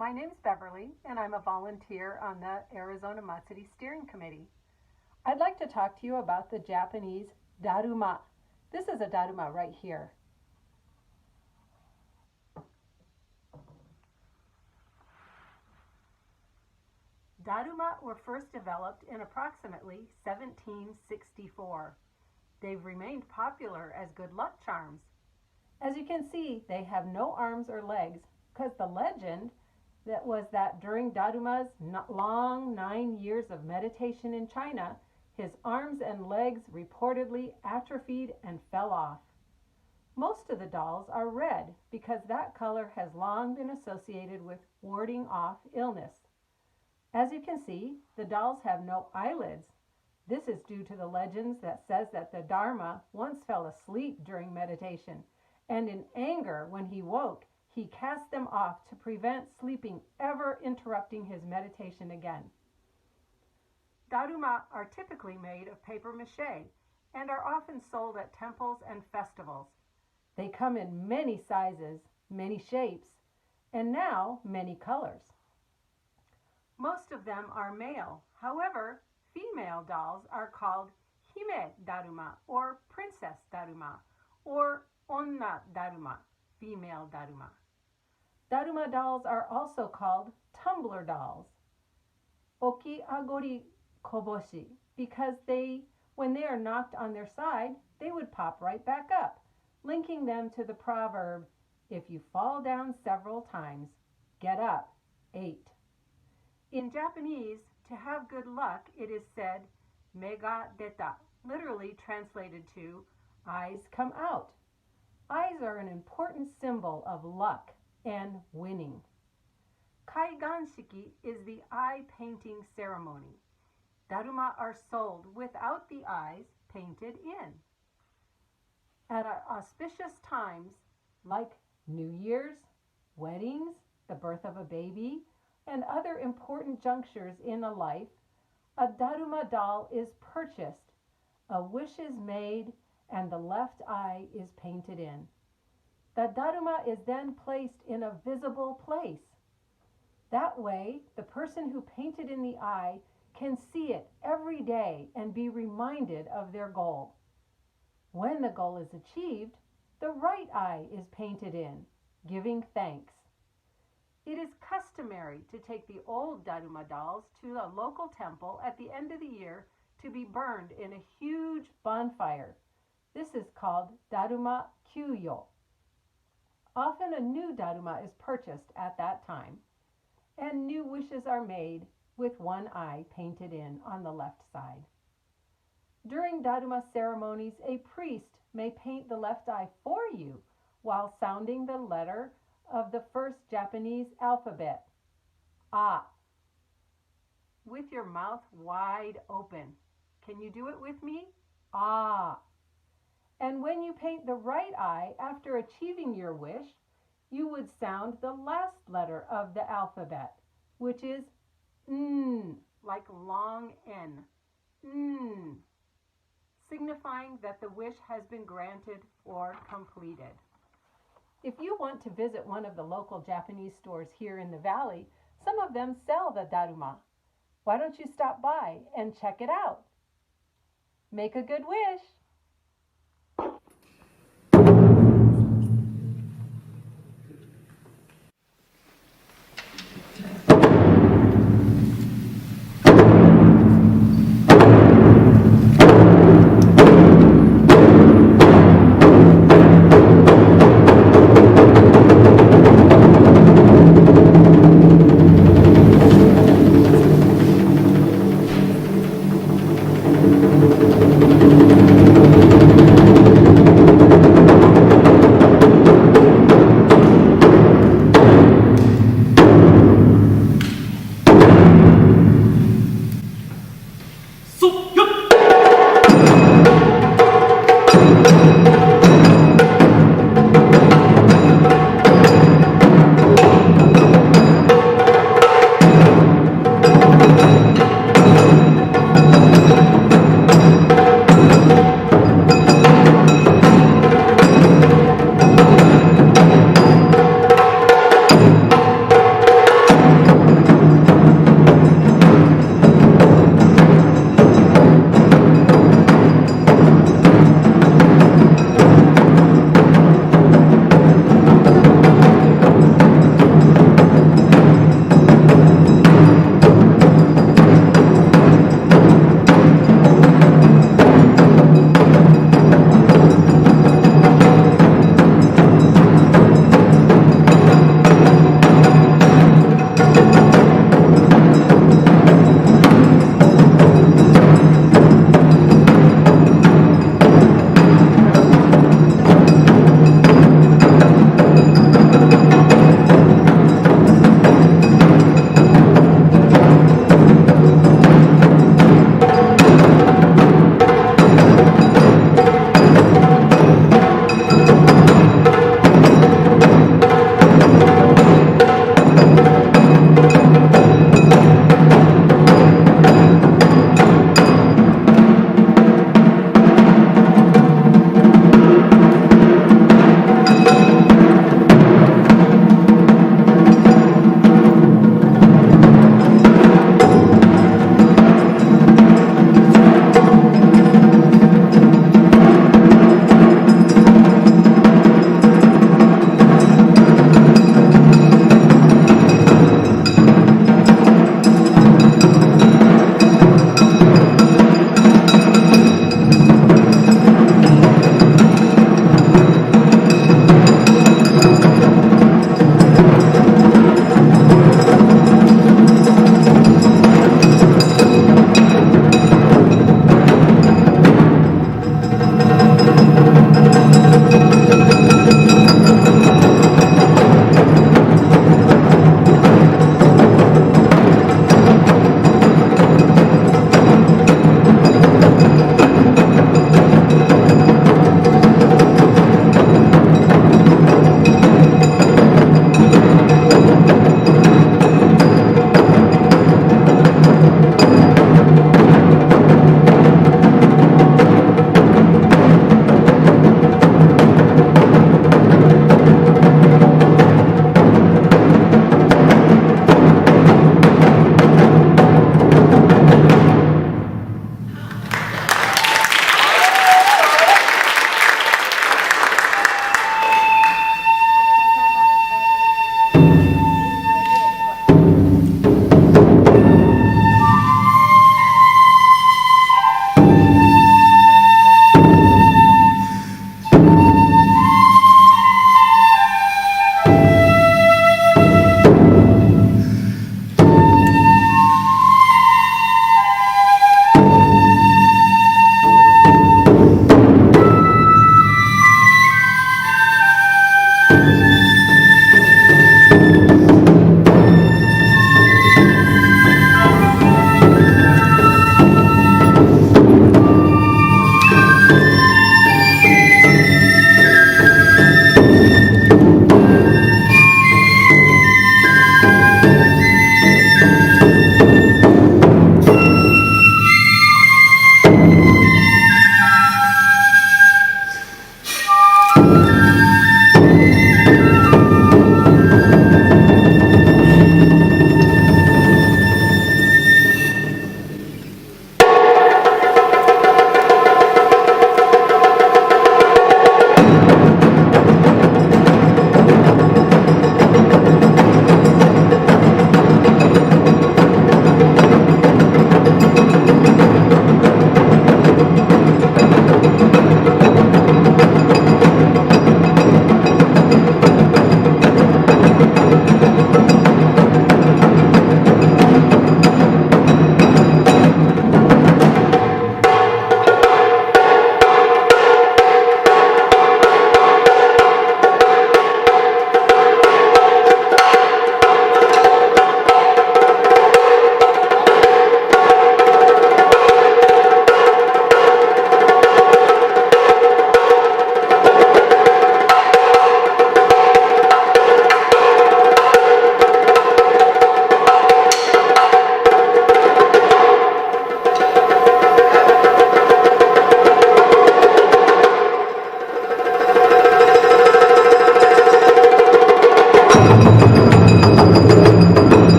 My name's Beverly, and I'm a volunteer on the Arizona Matsuri Steering Committee. I'd like to talk to you about the Japanese daruma. This is a daruma right here. Daruma were first developed in approximately 1764. They've remained popular as good luck charms. As you can see, they have no arms or legs because the legend that was that during Daruma's long 9 years of meditation in China, his arms and legs reportedly atrophied and fell off. Most of the dolls are red because that color has long been associated with warding off illness. As you can see, the dolls have no eyelids. This is due to the legends that says that the Dharma once fell asleep during meditation, and in anger when he woke, he cast them off to prevent sleeping ever interrupting his meditation again. Daruma are typically made of paper mache and are often sold at temples and festivals. They come in many sizes, many shapes, and now many colors. Most of them are male. However, female dolls are called hime daruma or princess daruma or onna daruma, female daruma. Daruma dolls are also called tumbler dolls, oki agori koboshi, because when they are knocked on their side, they would pop right back up, linking them to the proverb, if you fall down several times, get up 8. In Japanese, to have good luck, it is said, me ga deta, literally translated to, eyes come out. Eyes are an important symbol of luck and winning. Kaiganshiki is the eye painting ceremony. Daruma are sold without the eyes painted in. At auspicious times like New Year's, weddings, the birth of a baby, and other important junctures in a life, a daruma doll is purchased, a wish is made, and the left eye is painted in. The daruma is then placed in a visible place. That way, the person who painted in the eye can see it every day and be reminded of their goal. When the goal is achieved, the right eye is painted in, giving thanks. It is customary to take the old daruma dolls to a local temple at the end of the year to be burned in a huge bonfire. This is called daruma kyuyo. Often a new daruma is purchased at that time, and new wishes are made with one eye painted in on the left side. During daruma ceremonies, a priest may paint the left eye for you while sounding the letter of the first Japanese alphabet, A, with your mouth wide open. Can you do it with me? Ah. And when you paint the right eye after achieving your wish, you would sound the last letter of the alphabet, which is N, like long N. N, signifying that the wish has been granted or completed. If you want to visit one of the local Japanese stores here in the valley, some of them sell the daruma. Why don't you stop by and check it out? Make a good wish!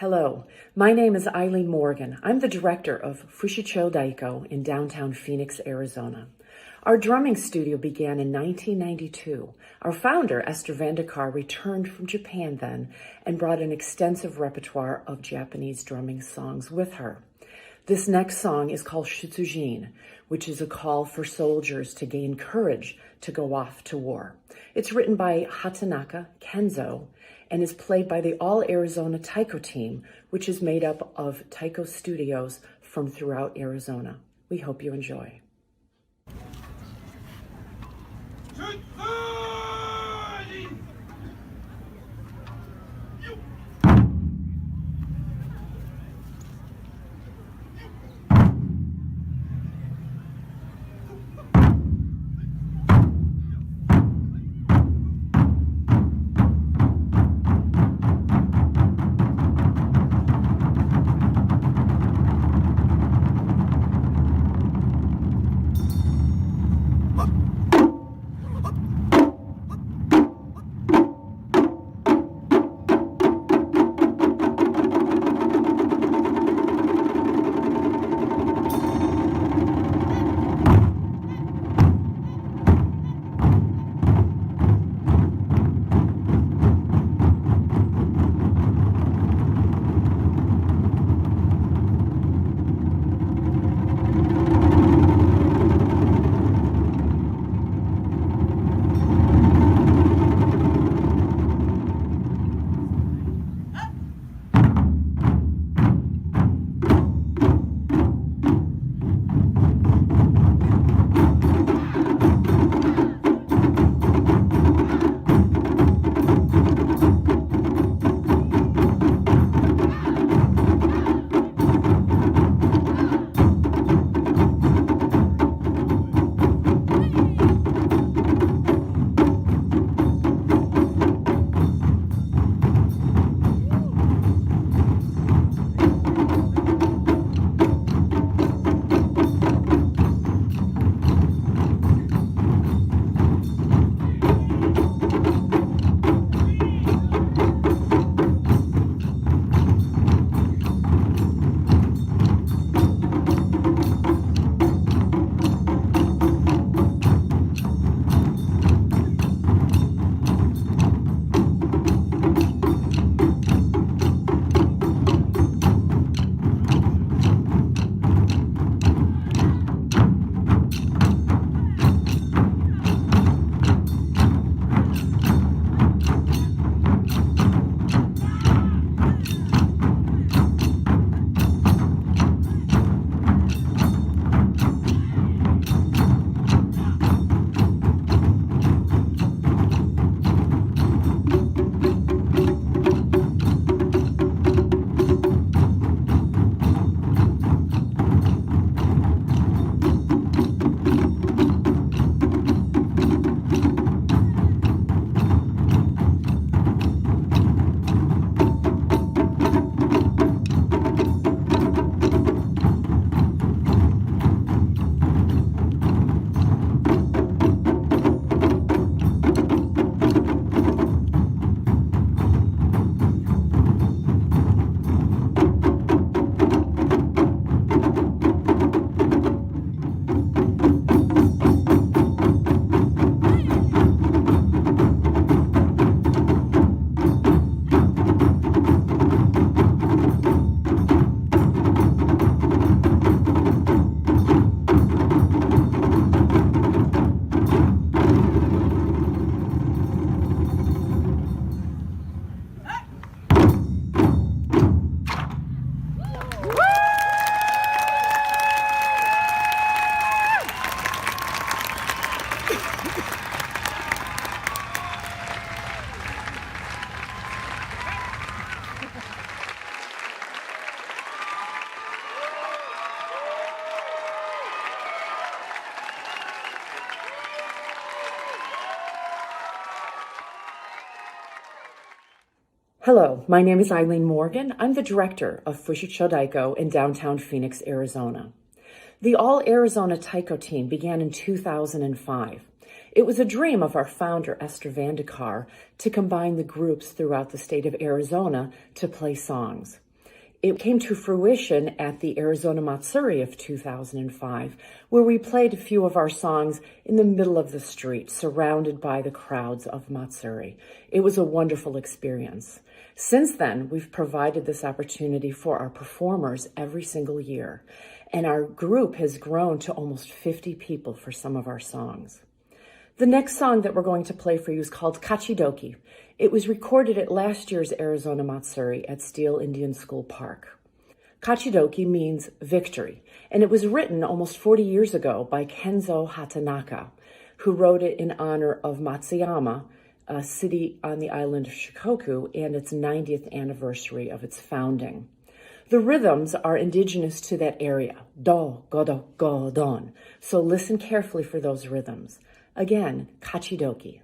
Hello, my name is Eileen Morgan. I'm the director of Fushicho Daiko in downtown Phoenix, Arizona. Our drumming studio began in 1992. Our founder, Esther Vandekar, returned from Japan then and brought an extensive repertoire of Japanese drumming songs with her. This next song is called Shitsujin, which is a call for soldiers to gain courage to go off to war. It's written by Hatanaka Kenzo and is played by the All Arizona Taiko team, which is made up of taiko studios from throughout Arizona. We hope you enjoy. Hello, my name is Eileen Morgan. I'm the director of Fushicho Daiko in downtown Phoenix, Arizona. The All Arizona Taiko team began in 2005. It was a dream of our founder, Esther Vandekar, to combine the groups throughout the state of Arizona to play songs. It came to fruition at the Arizona Matsuri of 2005, where we played a few of our songs in the middle of the street, surrounded by the crowds of Matsuri. It was a wonderful experience. Since then, we've provided this opportunity for our performers every single year, and our group has grown to almost 50 people for some of our songs. The next song that we're going to play for you is called Kachidoki. It was recorded at last year's Arizona Matsuri at Steele Indian School Park. Kachidoki means victory, and it was written almost 40 years ago by Kenzo Hatanaka, who wrote it in honor of Matsuyama, a city on the island of Shikoku, and its 90th anniversary of its founding. The rhythms are indigenous to that area, do, godo, go, don. So listen carefully for those rhythms. Again, Kachidoki.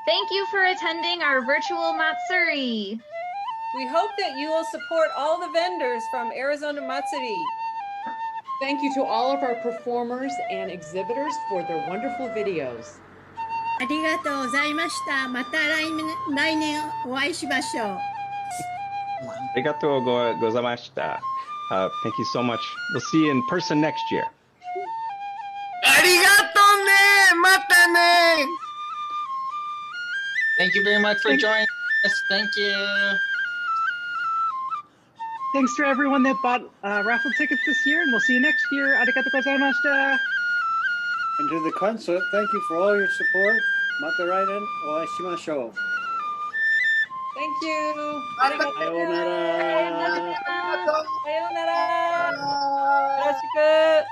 Thank you for attending our virtual Matsuri. We hope that you will support all the vendors from Arizona Matsuri. Thank you to all of our performers and exhibitors for their wonderful videos. ありがとうございました。また来年お会いしましょう。Arigatou gozaimashita. Thank you so much. We'll see you in person next year. Arigato ne! Mata ne! Thank you very much for joining us. Thank you. Thanks to everyone that bought raffle tickets this year, and we'll see you next year. Arigatou gozaimashita. And to the concert, thank you for all your support. Mata raiden o aishimashou. Thank you. Sayonara. Sayonara. Yoroshiku.